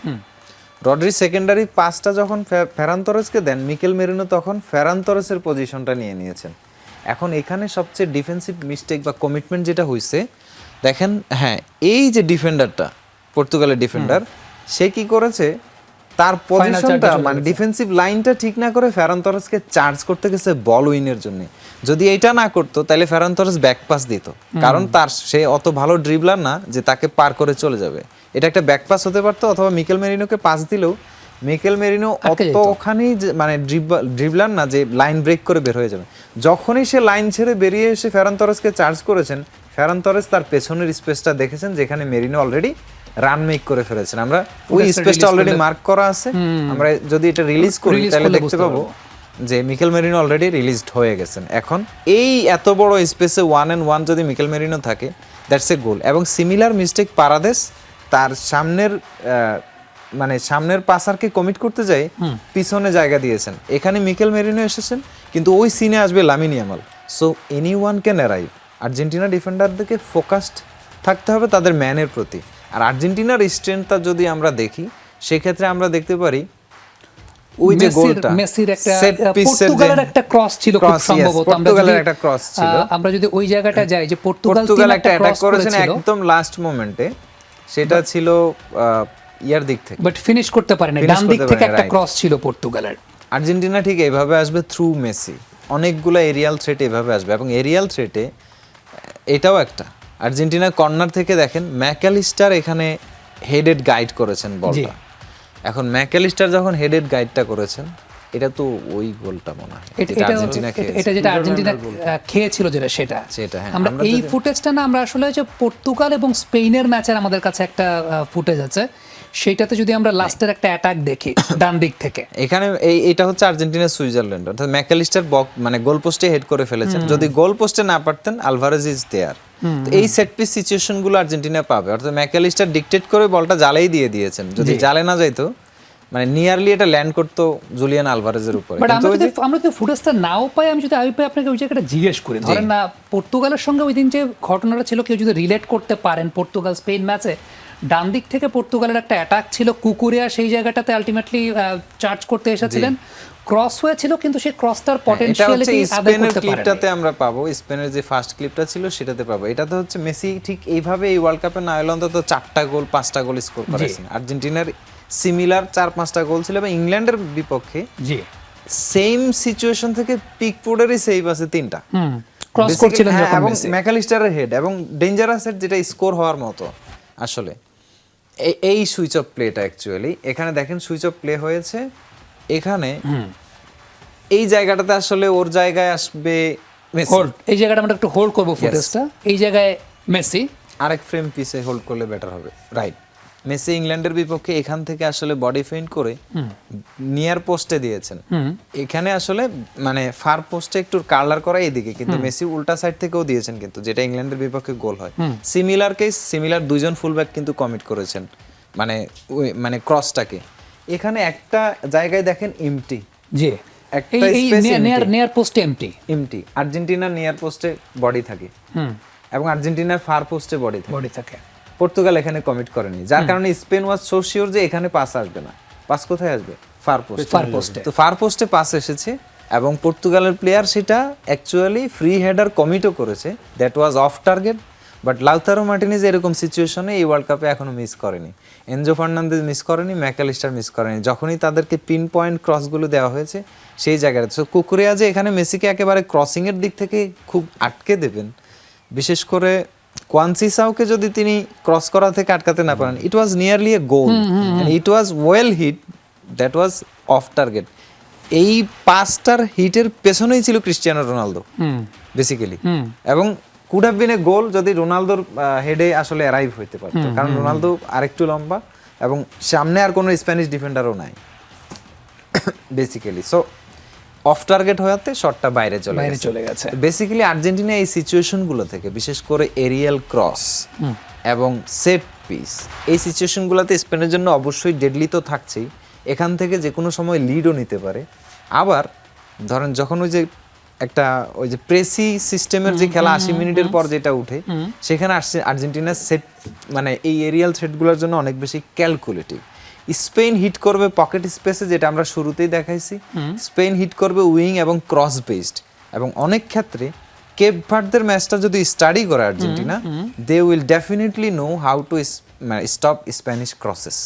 রড্রি সেকেন্ডারি পাসটা যখন ফেরান তোরেসকে দেন, মিকেল মেরিনো তখন ফেরান তোরেসের পজিশনটা নিয়ে নিয়েছেন। এখন এখানে সবচেয়ে ডিফেন্সিভ মিস্টেক বা কমিটমেন্ট যেটা হয়েছে দেখেন, হ্যাঁ এই যে ডিফেন্ডারটা, পর্তুগালের ডিফেন্ডার, সে কি করেছে, তার পজিশনটা মানে ডিফেন্সিভ লাইনটা ঠিক না করে ফেরান তোরেসকে চার্জ করতে গেছে বল উইনের জন্য। যদি এটা না করতো তাহলে ফেরান তোরেস ব্যাক পাস দিত, কারণ তার সে অত ভালো ড্রিবলার না যে তাকে পার করে চলে যাবে। এটা একটা ব্যাক পাস হতে পারতো, অথবা মিকেল মেরিনোকে পাস দিলেও মিকেল মেরিনো অতখানি মানে ড্রিবলার না যে লাইন ব্রেক করে বের হয়ে যাবে। যখনই সে লাইন ছেড়ে বেরিয়ে এসে ফেরান তোরেসকে চার্জ করেছেন, ফেরান তোরেস তার পেছনের স্পেসটা দেখেছেন যেখানে মেরিনো অলরেডি রান মেক করে ফেলেছেন। আমরা ওই স্পেসটা অলরেডি মার্ক করা আছে, আমরা যদি এটা রিলিজ করি তাহলে দেখতে পাবো যে মিকেল মেরিনো অলরেডি রিলিজড হয়ে গেছেন। এখন এই এত বড় স্পেসে 1-on-1 যদি মিকেল মেরিনো থাকে, দ্যাটস এ গোল। এবং সিমিলার মিস্টেক পারাদেস তার সামনের পাসারকে কমিট করতে যায় পিছনে জায়গা দিয়েছেন। এখানে মিকেল মেরিনো এসেছেন, কিন্তু ওই সিনে আসবে Lamine Yamal. So anyone can arrive. Argentina ডিফেন্ডারদেরকে ফোকাসড থাকতে হবে তাদের ম্যানের প্রতি। আর আর্জেন্টিনার স্ট্রেংথটা যদি আমরা দেখি, সেক্ষেত্রে আমরা দেখতে পারি ওই যে গোলটা মেসির একটা পর্তুগালের একটা ক্রস ছিল, খুব সম্ভবত পর্তুগালের একটা ক্রস ছিল। আমরা যদি ওই জায়গাটা যাই যে পর্তুগাল একটা অ্যাটাক করেছেন একদম লাস্ট মোমেন্টে, সেটা ছিল ইয়ার দিক থেকে, বাট ফিনিশ করতে পারেনি, ডান দিক থেকে একটা ক্রস ছিল পর্তুগালের। আর্জেন্টিনা ঠিক এইভাবে আসবে থ্রু মেসি, অনেকগুলো এরিয়াল থ্রেট এভাবে আসবে। এবং এরিয়াল থ্রেটে এটাও একটা, আর্জেন্টিনা কর্নার থেকে দেখেন ম্যাকালিস্টার এখানে হেডেড গাইড করেছেন বলটা। এখন ম্যাকালিস্টার যখন হেডেড গাইডটা করেছেন, এটা তো ওই গোলটা মনে হয় এটা যেটা আর্জেন্টিনা খেয়েছিল, যেটা সেটা। হ্যাঁ, আমরা এই ফুটেজটা না, আমরা আসলে যে পর্তুগাল এবং স্পেনের ম্যাচের আমাদের কাছে একটা ফুটেজ আছে, সেইটাতে যদি আমরা লাস্টের একটা অ্যাটাক দেখি ডান দিক থেকে, এখানে এটা হচ্ছে আর্জেন্টিনা সুইজারল্যান্ড, অর্থাৎ ম্যাকালিস্টার মানে গোল পোস্টে হেড করে ফেলেছেন। যদি গোল পোস্টে না পারতেন, আলভারেজ ইজ দেয়ার। এই সেট পিস সিচুয়েশনগুলো আর্জেন্টিনা পাবে, অর্থাৎ ম্যাকালিস্টার ডিকটেট করে বলটা জালেই দিয়ে দিয়েছেন। যদি জালে না যাইতো, মানে নিয়ারলি এটা ল্যান্ড করতো জুলিয়ান আলভারেজের উপরে। আমরা যদি ফুটেজটা নাও পাই, আমি যদি আপনাকে ওই জায়গাটা জিজ্ঞেস করি, ধরেন না পর্তুগালের সঙ্গে ওই দিন যে ঘটনাটা ছিল, কেউ যদি রিলেট করতে পারেন, পর্তুগাল স্পেন ম্যাচে ডান দিক থেকে পর্তুগালের একটা অ্যাটাক ছিল, কুকুরিয়া সেই জায়গাটাতে আলটিমেটলি চার্জ করতে এসেছিলেন, ক্রস হয়েছিল, কিন্তু সেই ক্রসটার পটেনশিয়ালিটি আদায় করতে পারেনি। ক্লিপটাতে আমরা পাবো, স্পেনের যে ফার্স্ট ক্লিপটা ছিল সেটাতে পাবো। এটাতে হচ্ছে মেসি ঠিক এইভাবে এই ওয়ার্ল্ড কাপে না হলে অন্তত 4টা গোল 5টা গোল স্কোর করেছেন। আর্জেন্টিনার সিমিলার 4-5টা গোল ছিল, এবং ইংল্যান্ডের বিপক্ষে সেম সিচুয়েশন থেকে পিকফোর্ডেরই সেভ আছে 3টা, ক্রস করছিলেন যখন এবং মেসি, ম্যাকালিস্টারের হেড এবং ডেঞ্জারাস হেড, যেটা স্কোর হওয়ার মতো। আসলে এই সুইচ অফ প্লেটা অ্যাকচুয়ালি এখানে দেখেন সুইচ অফ প্লে হয়েছে। এখানে এই জায়গাটাতে আসলে ওর জায়গায় আসবে মেসি। হোল্ড, এই জায়গাটা আমরা একটু হোল্ড করব ফুটেজটা, এই জায়গায় মেসি আরেক ফ্রেম পিছে হোল্ড করলে বেটার হবে, রাইট। মেসি ইংল্যান্ডের বিপক্ষে এখান থেকে আসলে বডি ফেইন্ট করে নিয়ার পোস্টে দিয়েছেন। এখানে আসলে মানে ফার পোস্টে একটু কার্লার করা এইদিকে, কিন্তু মেসি উল্টা সাইড থেকেও দিয়েছেন, কিন্তু যেটা ইংল্যান্ডের বিপক্ষে গোল হয়। সিমিলার কেস, সিমিলার দুইজন ফুলব্যাক কিন্তু কমিট করেছেন মানে ক্রসটাকে। এখানে একটা জায়গায় দেখেন এমটি, জি একটা স্পেস নিয়ার পোস্টে এমটি। আর্জেন্টিনার নিয়ার পোস্টে বডি থাকে, এবং আর্জেন্টিনার ফার পোস্টে বডি থাকে। পর্তুগাল এখানে কমিট করেনি, যার কারণে স্পেন ওয়াজ সো শিওর যে এখানে পাস আসবে না। পাস কোথায় আসবে? ফার পোস্ট, ফার পোস্টে। তো ফার পোস্টে পাস এসেছে এবং পর্তুগালের প্লেয়ার সেটা অ্যাকচুয়ালি ফ্রি হেডার কমিটও করেছে, that was off target. But Lautaro Martinez এরকম সিচুয়েশনে এই ওয়ার্ল্ড কাপে এখনো মিস করেনি, এনজো ফার্নান্দেজ মিস করেনি, ম্যাকালিস্টার মিস করেনি। যখনই তাদেরকে পিন পয়েন্ট ক্রসগুলো দেওয়া হয়েছে সেই জায়গায়, সো কুকুরিয়া যে এখানে মেসিকে একেবারে ক্রসিংয়ের দিক থেকে খুব আটকে দেবেন, বিশেষ করে কোয়ানসিসাওকে যদি তিনি ক্রস করা থেকে আটকাতে না পারেন, it was nearly a goal and it was well hit, that was off target. এই পাঁচটার হিটের পেছনেই ছিল ক্রিস্টিয়ানো রোনালদো বেসিক্যালি, এবং could have been a goal যদি রোনালদোর হেডে আসলে অ্যারাইভ হইতে পারতো, কারণ রোনালদো আরেকটু লম্বা এবং সামনে আর কোনো স্প্যানিশ ডিফেন্ডারও নাই বেসিক্যালি। সো অফ টার্গেট হওয়াতে শটটা বাইরে চলে গেছে। বেসিক্যালি আর্জেন্টিনা এই সিচুয়েশনগুলো থেকে, বিশেষ করে এরিয়াল ক্রস এবং সেট পিস, এই সিচুয়েশনগুলোতে স্পেনের জন্য অবশ্যই ডেডলি তো থাকছেই, এখান থেকে যে কোনো সময় লিডও নিতে পারে। আবার ধরেন যখন ওই যে প্রেসি সিস্টেমের যে খেলা 80 মিনিটের পর যেটা উঠে, সেখানে আর্জেন্টিনার সেট মানে এই এরিয়াল সেটগুলোর জন্য অনেক বেশি ক্যালকুলেটিভ। স্পেন হিট করবে পকেট স্পেসে, যেটা আমরা শুরুতেই দেখাইছি, স্পেন হিট করবে উইং এবং ক্রস বেসড, এবং অনেক ক্ষেত্রে কেপ ভার্দের ম্যাচটা যদি স্টাডি করে Argentina, they will definitely know how to stop Spanish crosses.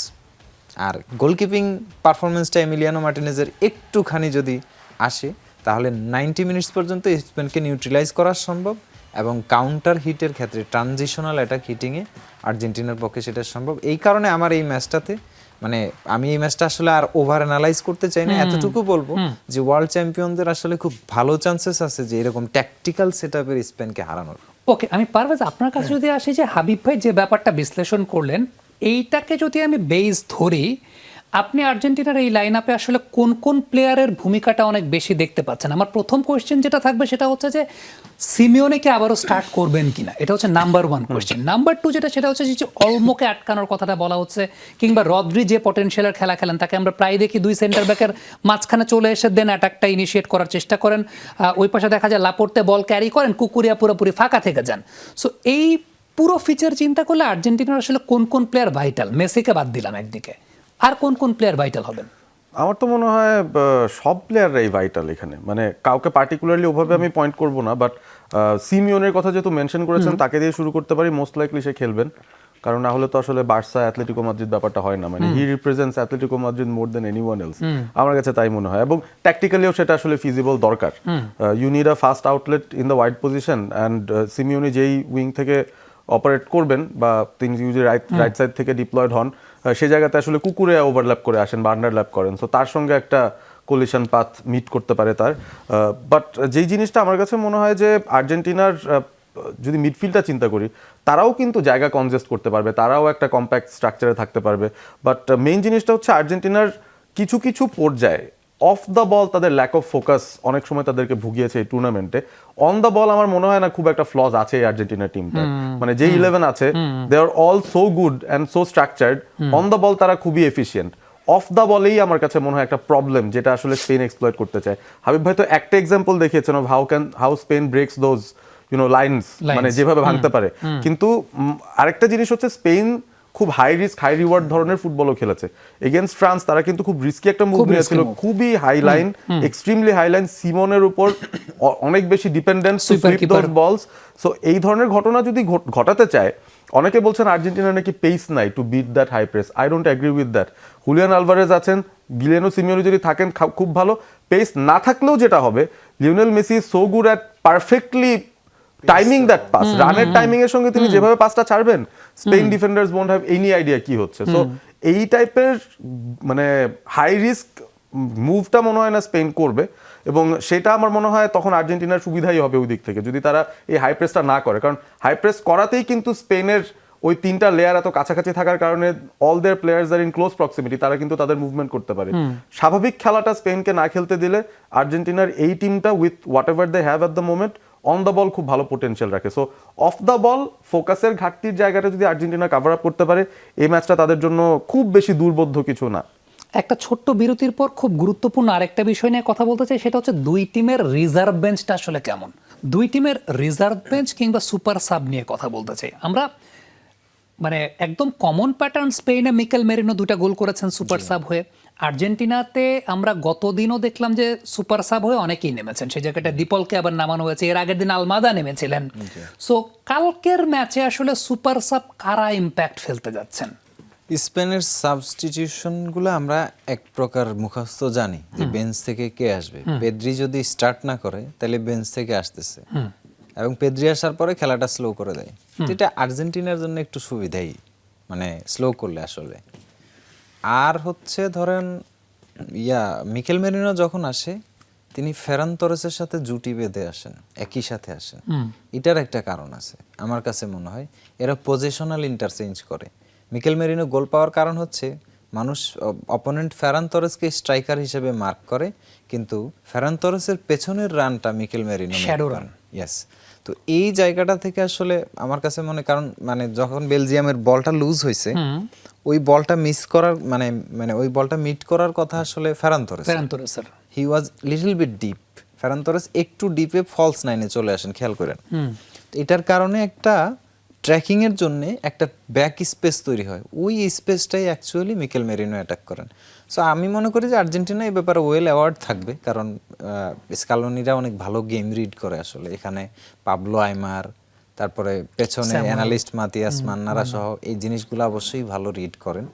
আর গোলকিপিং পারফরমেন্সটা এমিলিয়ানো মার্টিনেজের একটুখানি যদি আসে, তাহলে 90 মিনিটস পর্যন্ত স্পেনকে নিউট্রিলাইজ করা সম্ভব, এবং কাউন্টার হিটের ক্ষেত্রে ট্রানজিশনাল অ্যাটাক হিটিংয়ে আর্জেন্টিনার পক্ষে সেটা সম্ভব। এই কারণে আমার এই ম্যাচটাতে মানে আমি এই ম্যাচটা আসলে আর ওভার অ্যানালাইজ করতে চাই না, এতটুকু বলবো যে ওয়ার্ল্ড চ্যাম্পিয়নদের আসলে খুব ভালো চান্সেস আছে যে এরকম ট্যাকটিক্যাল সেটআপের স্পেনকে হারানোর। ওকে, আমি পারভেজ আপনার কাছে যদি আসি যে হাবিব ভাই যে ব্যাপারটা বিশ্লেষণ করলেন, এইটাকে যদি আমি বেস ধরি, আপনি আর্জেন্টিনার এই লাইন আপে আসলে কোন কোন প্লেয়ারের ভূমিকাটা অনেক বেশি দেখতে পাচ্ছেন? আমার প্রথম কোয়েশ্চেন যেটা থাকবে সেটা হচ্ছে যে সিমিওনেকে আবারও স্টার্ট করবেন কিনা, এটা হচ্ছে নাম্বার 1 কোয়েশ্চেন। নাম্বার 2 সেটা হচ্ছে যে অলমোকে আটকানোর কথাটা বলা হচ্ছে, কিংবা রদ্রি যে পটেনশিয়ালের খেলা খেলেন, তাকে আমরা প্রায় দেখি 2 সেন্টার ব্যাকের মাঝখানে চলে এসে দেন অ্যাটাকটা ইনিশিয়েট করার চেষ্টা করেন, ওই পাশে দেখা যায় লাপোর্তে বল ক্যারি করেন, কুকুরিয়া পুরোপুরি ফাঁকা থেকে যান। সো এই পুরো ফিচার চিন্তা করলে আর্জেন্টিনার আসলে কোন কোন প্লেয়ার ভাইটাল? মেসিকে বাদ দিলাম একদিকে, আর কোন কোন প্লেয়ার ভাইটাল হবেন? আমার তো মনে হয় সব প্লেয়াররাই ভাইটাল এখানে, মানে কাউকে পার্টিকুলারলি ওভাবে আমি পয়েন্ট করব না, বাট সিমিওনের কথা যেহেতু মেনশন করেছেন, তাকে দিয়ে শুরু করতে পারি। মোস্ট লাইকলি সে খেলবেন, কারণ না হলে তো আসলে বার্সা অ্যাথলেটিকো মাদ্রিদ ব্যাপারটা হয় না, মানে হি রিপ্রেজেন্টস অ্যাথলেটিকো মাদ্রিদ মোর দেন এনিওয়ান এলস, আমার কাছে তাই মনে হয়। এবং ট্যাকটিক্যালিও সেটা আসলে ফিজিবল দরকার। You need a fast outlet in the wide position, and Simeone যেই উইং থেকে অপারেট করবেন বা তিনি যদি রাইট সাইড থেকে ডিপ্লয়েড হন, সেই জায়গাতে আসলে কুকুরে ওভারল্যাপ করে আসেন বা আন্ডারল্যাপ করেন, সো তার সঙ্গে একটা কোলিশন পাথ মিট করতে পারে তার। বাট যেই জিনিসটা আমার কাছে মনে হয় যে আর্জেন্টিনার যদি মিডফিল্ডটা চিন্তা করি, তারাও কিন্তু জায়গা কনজেস্ট করতে পারবে, তারাও একটা কম্প্যাক্ট স্ট্রাকচারে থাকতে পারবে। বাট মেইন জিনিসটা হচ্ছে আর্জেন্টিনার কিছু কিছু পর্যায়ে অফ দ্য বল তাদের ল্যাক অফ ফোকাস অনেক সময় তাদেরকে ভুগিয়েছে এই টুর্নামেন্টে। অন দ্য বল আমার মনে হয় না খুব একটা ফ্লজ আছে এই আর্জেন্টিনা টিমটা, মানে যে 11 আছে they are all so good and so structured. On the ball তারা খুবই এফিশিয়েন্ট, অফ দ্য বলেই আমার কাছে মনে হয় একটা প্রবলেম, যেটা আসলে স্পেন এক্সপ্লয়েট করতে চায়। হাবিব ভাই তো একটা এক্সাম্পল দেখিয়েছেন of how Spain ব্রেকস those lines, মানে যেভাবে ভাঙতে পারে। কিন্তু আরেকটা জিনিস হচ্ছে স্পেন খুব হাই রিস্ক হাই রিওয়ার্ড ধরনের ফুটবলও খেলেছে। এগেইনস্ট ফ্রান্স তারা কিন্তু খুব রিস্কি একটা মুভ নিয়েছিল, খুবই high line, extremely high line, সিমনের উপর অনেক বেশি dependent to sweep those balls. So এই ধরনের ঘটনা যদি ঘটাতে চায়, অনেকে বলছেন আর্জেন্টিনা নাকি পেস নাই to beat that high press. I don't agree with that. Julian Alvarez আছেন, গিলিয়ানো সিমিওনি যদি থাকেন খুব ভালো। পেস না থাকলেও যেটা হবে, Lionel Messi is so good at perfectly timing that pass, রানের টাইমিং এর সঙ্গে তিনি যেভাবে পাসটা ছাড়বেন, Spain defenders won't have any idea কি হচ্ছে। সো এই টাইপের মানে হাই রিস্ক মুভটা মনে হয় না স্পেন করবে, এবং সেটা আমার মনে হয় তখন আর্জেন্টিনার সুবিধাই হবে ওই দিক থেকে, যদি তারা এই হাই প্রেসটা না করে। কারণ হাই প্রেস করাতেই কিন্তু স্পেনের ওই 3টা লেয়ার এত কাছাকাছি থাকার কারণে all their players are in close proximity, তারা কিন্তু তাদের মুভমেন্ট করতে পারে। স্বাভাবিক খেলাটা স্পেনকে না খেলতে দিলে আর্জেন্টিনার এই টিমটা with whatever they have at the moment on the ball খুব ভালো পোটেনশিয়াল রাখে। সো অফ দ্য বল ফোকাসের ঘাটতির জায়গাটা যদি আর্জেন্টিনা কাভার আপ করতে পারে, এই ম্যাচটা তাদের জন্য খুব বেশি দুর্বোধ্য কিছু না। একটা ছোট্ট বিরতির পর খুব গুরুত্বপূর্ণ আরেকটা বিষয় নিয়ে কথা বলতে চাই, সেটা হচ্ছে দুই টিমের রিজার্ভ বেঞ্চটা আসলে কেমন। দুই টিমের রিজার্ভ বেঞ্চ কিংবা সুপার সাব নিয়ে কথা বলতে চাই আমরা। মানে একদম কমন প্যাটার্ন, স্পেনে মিকেল মেরিনো 2টা গোল করেছেন সুপার সাব হয়ে। আর্জেন্টিনাতে আমরা গতদিনও দেখলাম যে সুপার সাব হয়ে অনেকেই নেমেছেন, সেই জায়গাটা দীপলকে আবার নামানো হয়েছে, এর আগের দিন আলমাদা নেমেছিলেন। সো কালকের ম্যাচে আসলে সুপার সাব কারা ইম্প্যাক্ট ফেলতে যাচ্ছেন? স্পেনের সাবস্টিটিউশনগুলো আমরা এক প্রকার মুখস্থ জানি যে বেঞ্চ থেকে কে আসবে। পেদ্রি যদি স্টার্ট না করে তাহলে বেঞ্চ থেকে আসতেছে, এবং পেদ্রি আসার পরে খেলাটা স্লো করে দেয়। এটা আর্জেন্টিনার জন্য একটু সুবিধাই, মানে স্লো করলে আসলে। আর হচ্ছে ধরেন মিকেল মেরিনো যখন আসে, তিনি ফেরান তোরেসের সাথে জুটি বেঁধে আসেন, একই সাথে আসেন। এটার একটা কারণ আছে আমার কাছে মনে হয়, এরা পজিশনাল ইন্টারচেঞ্জ করে। মিকেল মেরিনো গোল পাওয়ার কারণ হচ্ছে মানুষ অপোনেন্ট ফেরান তোরেসকে স্ট্রাইকার হিসেবে মার্ক করে, কিন্তু ফেরান তোরেসের পেছনের রানটা Mikel Merino shadow run. Yes. তো এই জায়গাটা থেকে আসলে আমার কাছে মনে, কারণ মানে যখন বেলজিয়ামের বলটা লুজ হয়েছে, ওই বলটা মিস করার মানে ওই বলটা মিট করার কথা আসলে ফেরান তোরেসের। He was little bit deep. Ferran Torres একটু ডিপে ফলস নাইনে চলে আসেন, খেয়াল করেন। এটার কারণে একটা ট্র্যাকিং এর জন্য একটা ব্যাক স্পেস তৈরি হয়, ওই স্পেসটাই অ্যাকচুয়ালি মিকেল মেরিনো অ্যাটাক করেন। সো আমি মনে করি যে আর্জেন্টিনা এই ব্যাপারে ওয়েল অ্যাওয়ার্ড থাকবে, কারণ স্কালোনিরা অনেক ভালো গেম রিড করে আসলে। এখানে পাবলো আইমার, তারপরে পেছনে অ্যানালিস্ট মাতিয়াস মান্নারা সহ এই জিনিসগুলো অবশ্যই ভালো রিড করেন।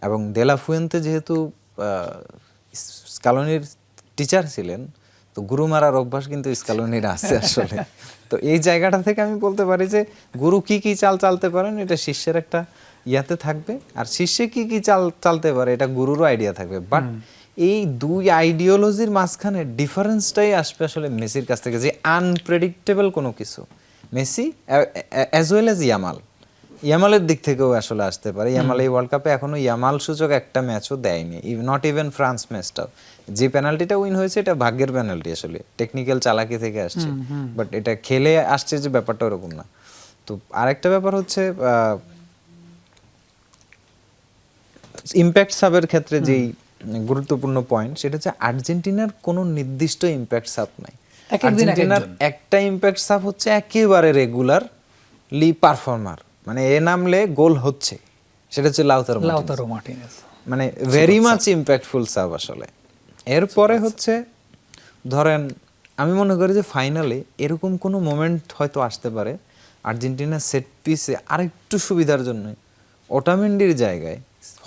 এবং দেলা ফুয়েন্তে যেহেতু স্কালোনির টিচার ছিলেন, তো গুরু মারার অভ্যাস কিন্তু স্কালোনির আছে আসলে। তো এই জায়গাটা থেকে আমি বলতে পারি যে গুরু কি কি চাল চালতে পারেন এটা শিষ্যের একটা ইয়াতে থাকবে, আর শিষ্যে কি কি চাল চালতে পারে এটা গুরুরও আইডিয়া থাকবে। বাট এই দুই আইডিওলজির মাঝখানে ডিফারেন্সটাই আসবে আসলে মেসির কাছ থেকে, যে আনপ্রেডিক্টেবল কোনো কিছু। মেসি অ্যাজ ওয়েল অ্যাজ ইয়ামালের দিক থেকেও আসলে আসতে পারে। ইয়ামাল এই ওয়ার্ল্ড কাপে এখনো ইয়ামাল সূচক একটা ম্যাচও দেয়নি, নট ইভেন ফ্রান্স ম্যাচটাও। যে পেনাল্টিটা উইন হয়েছে এটা ভাগ্যের পেনাল্টি, আসলে টেকনিক্যাল চালাকি থেকে আসছে, বাট এটা খেলে আসছে যে ব্যাপারটা ওরকম না। তো আরেকটা ব্যাপার হচ্ছে ইম্প্যাক্ট সাবের ক্ষেত্রে যেই গুরুত্বপূর্ণ পয়েন্ট, সেটা হচ্ছে আর্জেন্টিনার কোনো নির্দিষ্ট ইম্প্যাক্ট সাব নাই। আর্জেন্টিনার একটা ইম্প্যাক্ট সাব হচ্ছে একেবারে রেগুলারলি পারফর্মার, মানে এ নামলে গোল হচ্ছে, সেটা হচ্ছে লাউতারো মার্টিনেজ, মানে ভেরি মাচ ইম্প্যাক্টফুল সাব আসলে। এরপরে হচ্ছে ধরেন আমি মনে করি যে ফাইনালে এরকম কোনো মোমেন্ট হয়তো আসতে পারে আর্জেন্টিনা সেট পিসে আরেকটু সুবিধার জন্য ওটামেন্ডির জায়গায়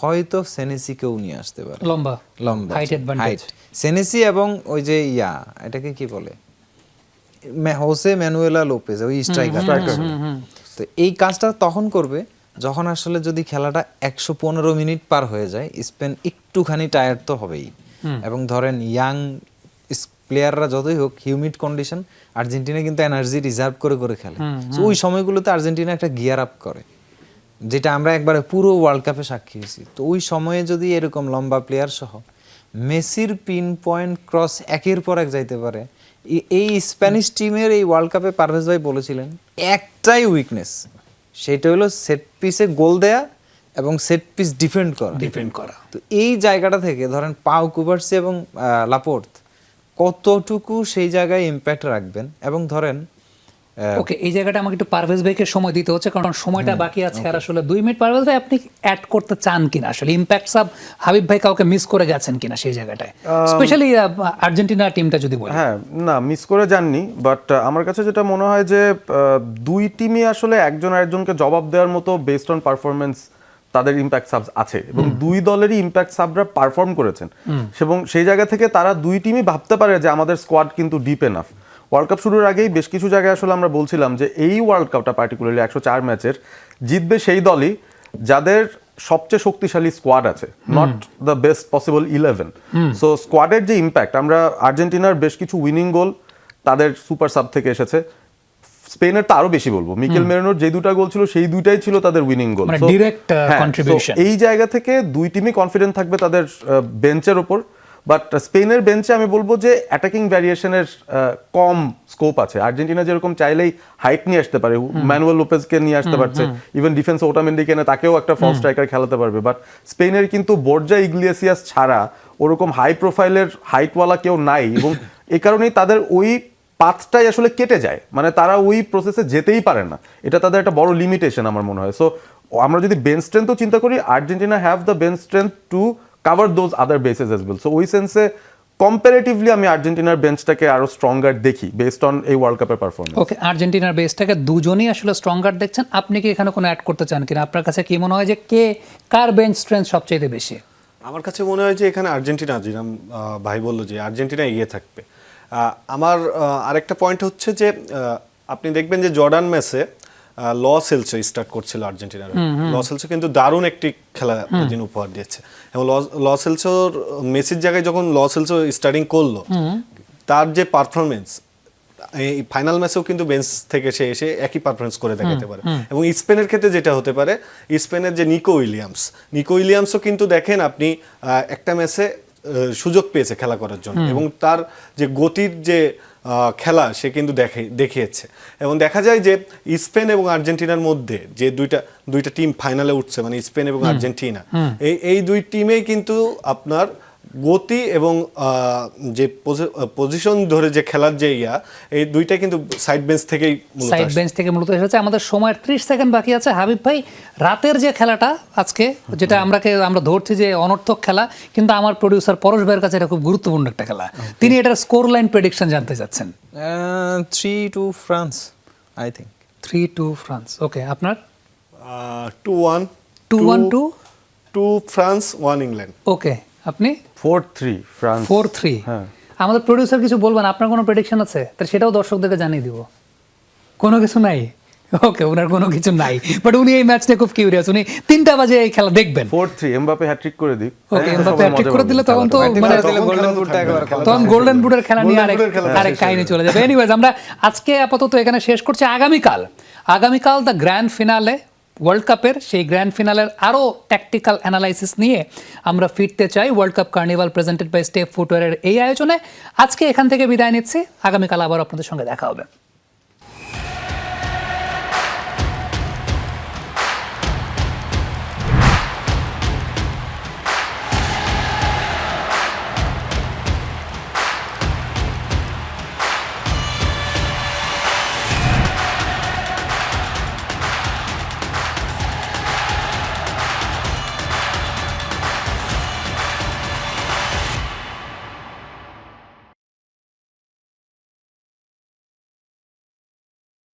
হয়তো সেনেসিকেও নিয়ে আসতে পারে, লম্বা হাইট সেনেসি, এবং ওই যে এটাকে কি বলে হোসে ম্যানুয়েলা লোপেজ, ওই স্ট্রাইকার। তো এই কাজটা তখন করবে যখন আসলে যদি খেলাটা 115 মিনিট পার হয়ে যায়, স্পেন একটুখানি টায়ার্ড তো হবেই, এবং ধরেন ইয়াং প্লেয়াররা যতই হোক, হিউমিড কন্ডিশন, আর্জেন্টিনা কিন্তু এনার্জি রিজার্ভ করে করে খেলে। ওই সময়গুলোতে আর্জেন্টিনা একটা গিয়ার আপ করে, যেটা আমরা একবারে পুরো ওয়ার্ল্ড কাপে সাক্ষী হয়েছি। তো ওই সময়ে যদি এরকম লম্বা প্লেয়ার সহ মেসির পিন পয়েন্ট ক্রস একের পর এক যাইতে পারে, এই স্প্যানিশ টিমের এই ওয়ার্ল্ড কাপে পারভেজ ভাই বলেছিলেন একটাই উইকনেস, সেটা হলো সেট পিসে গোল দেয়া এবং সেট পিস ডিফেন্ড করা। তো এই জায়গাটা থেকে ধরেন পাও কুবার্সি এবং লাপোর্ত কতটুকু সেই জায়গায় ইম্প্যাক্ট রাখবেন, এবং ধরেন ওকে এই জায়গাটা আমাকে একটু পারভেজ ভাইকে সময় দিতে হচ্ছে, কারণ সময়টা বাকি আছে আর আসলে 2 মিনিট। পারভেজ ভাই আপনি অ্যাড করতে চান কিনা আসলে ইম্প্যাক্ট সাব হাবিব ভাই কাউকে মিস করে গেছেন কিনা সেই জায়গাটায়, স্পেশালি আর্জেন্টিনা টিমটা যদি বলি? হ্যাঁ, না মিস করে যাননি, বাট আমার কাছে যেটা মনে হয় যে দুই টিমই আসলে একজন আরেকজনকে জবাব দেওয়ার মতো বেসড অন পারফরমেন্স তাদের ইম্প্যাক্ট সাব আছে, এবং দুই দলেরই ইম্প্যাক্ট সাবরা পারফর্ম করেছেন, এবং সেই জায়গা থেকে তারা দুই টিমই ভাবতে পারে যে আমাদের স্কোয়াড কিন্তু ডিপ এনাফ। ওয়ার্ল্ড কাপ শুরুর আগেই বেশ কিছু জায়গায় আসলে আমরা বলছিলাম যে এই ওয়ার্ল্ড কাপটা পার্টিকুলারলি 104 ম্যাচের জিতবে সেই দলই যাদের সবচেয়ে শক্তিশালী স্কোয়াড আছে, not the best possible 11। So স্কোয়াডের যে ইম্প্যাক্ট, আমরা আর্জেন্টিনার বেশ কিছু উইনিং গোল তাদের সুপার সাব থেকে এসেছে, স্পেনের তো আরো বেশি বলবো, মিকেল মেরিনোর যে দুটা গোল ছিল সেই দুইটাই ছিল তাদের উইনিং গোল। এই জায়গা থেকে দুই টিমই কনফিডেন্ট থাকবে তাদের বেঞ্চের ওপর, বাট স্পেনের বেঞ্চে আমি বলবো যে অ্যাটাকিং ভ্যারিয়েশনের কম স্কোপ আছে। আর্জেন্টিনা যেরকম চাইলেই হাইট নিয়ে আসতে পারে, ম্যানুয়েল লোপেজকে নিয়ে আসতে পারছে, ইভেন ডিফেন্সে ওটামেন্ডিকে এনে তাকেও একটা ফল স্ট্রাইকার খেলাতে পারবে, বাট স্পেনের কিন্তু বর্জা ইগলিয়াসিয়াস ছাড়া ওরকম হাই প্রোফাইলের হাইটওয়ালা কেউ নাই, এবং এই কারণেই তাদের ওই পাথটাই আসলে কেটে যায়, মানে তারা ওই প্রসেসে যেতেই পারে না, এটা তাদের একটা বড় লিমিটেশন আমার মনে হয়। সো আমরা যদি বেঞ্চ স্ট্রেংথও চিন্তা করি, Argentina have the bench strength to cover those other bases as well. So ওই সেন্সে কম্পারেটিভলি আমি আর্জেন্টিনার বেঞ্চটাকে আরো স্ট্রঙ্গার দেখি বেসড অন এই ওয়ার্ল্ড কাপের পারফরমেন্স। ওকে, আর্জেন্টিনার বেসটাকে দুজনই আসলে স্ট্রঙ্গার দেখছেন। আপনি কি এখানে কোনো অ্যাড করতে চান কিনা? আপনার কাছে কি মনে হয় যে কার বেঞ্চ স্ট্রেংথ সবচেয়ে বেশি? আমার কাছে মনে হয় যে এখানে আর্জেন্টিনা, যেরকম ভাই বললো যে আর্জেন্টিনা এগিয়ে থাকবে। আমার আরেকটা পয়েন্ট হচ্ছে যে আপনি দেখবেন যে জর্ডান ম্যাচে ল সেলসো স্টার্ট করছিল আর্জেন্টিনার। ল সেলসো কিন্তু দারুণ একটি খেলা দিন উপহার দিয়েছে এবং ল সেলসোর মেসির জায়গায় যখন ল সেলসো স্টার্টিং করলো, তার যে পারফরমেন্স এই ফাইনাল ম্যাচেও কিন্তু বেঞ্চ থেকে সে এসে একই পারফরমেন্স করে দেখাতে পারে। এবং স্পেনের ক্ষেত্রে যেটা হতে পারে, স্পেনের যে নিকো উইলিয়ামসও কিন্তু দেখেন আপনি একটা ম্যাচে সুযোগ পেয়েছে খেলা করার জন্য এবং তার যে গতির যে খেলা সে কিন্তু দেখিয়েছে। এবং দেখা যায় যে স্পেন এবং আর্জেন্টিনার মধ্যে যে দুইটা টিম ফাইনালে উঠছে, মানে স্পেন এবং আর্জেন্টিনা, এই দুই টিমেই কিন্তু আপনার গতি এবং যে পজিশন ধরে যে খেলার যে এই দুইটা কিন্তু সাইড বেঞ্চ থেকে মূলত এসেছে। আমাদের সময়ের 30 সেকেন্ড বাকি আছে। হাবিব ভাই, রাতের যে খেলাটা আজকে, যেটা আমরা ধরছি যে অনর্থক খেলা, কিন্তু আমার প্রডিউসার পরশ ভাইয়ের কাছে এটা খুব গুরুত্বপূর্ণ একটা খেলা। তিনি এটার স্কোর লাইন প্রেডিকশন জানতে চাচ্ছেন। 3-2 ফ্রান্স, আই থিঙ্ক। 3-2 ফ্রান্স। ওকে, আপনার? 2-1 2 ফ্রান্স 1 ইংল্যান্ড। ওকে, আপনি? 4-3 ফ্রান্স। 4-3। হ্যাঁ। আমাদের প্রডিউসার কিছু বলবেন, আপনার কোনো প্রেডিকশন আছে? তাহলে সেটাও দর্শকদেরকে জানিয়ে দিব। কোনো কিছু নাই? ওকে, ওনার কোনো কিছু নাই, বাট উনি এই ম্যাচ নিয়ে খুব কিউরিয়াস। উনি 3টা বাজে এই খেলা দেখবেন। 4-3 এমবাপ্পে হ্যাটট্রিক করে দিক। ওকে, এমবাপ্পে হ্যাটট্রিক করে দিলে তখন তো মানে তখন গোল্ডেন বুটের খেলা নিয়ে আরেক কাহিনী চলে যাবে। এনিওয়েজ, আমরা আজকে আপাতত এখানে শেষ করছি। আগামীকাল দ্য গ্র্যান্ড ফিনালে, ওয়ার্ল্ড কাপের সেই গ্র্যান্ড ফিনালের আরও ট্যাকটিক্যাল অ্যানালাইসিস নিয়ে আমরা ফিরতে চাই world cup carnival presented by Step ফুটওয়্যারের এই আয়োজনে। আজকে এখান থেকে বিদায় নিচ্ছি, আগামীকাল আবার আপনাদের সঙ্গে দেখা হবে।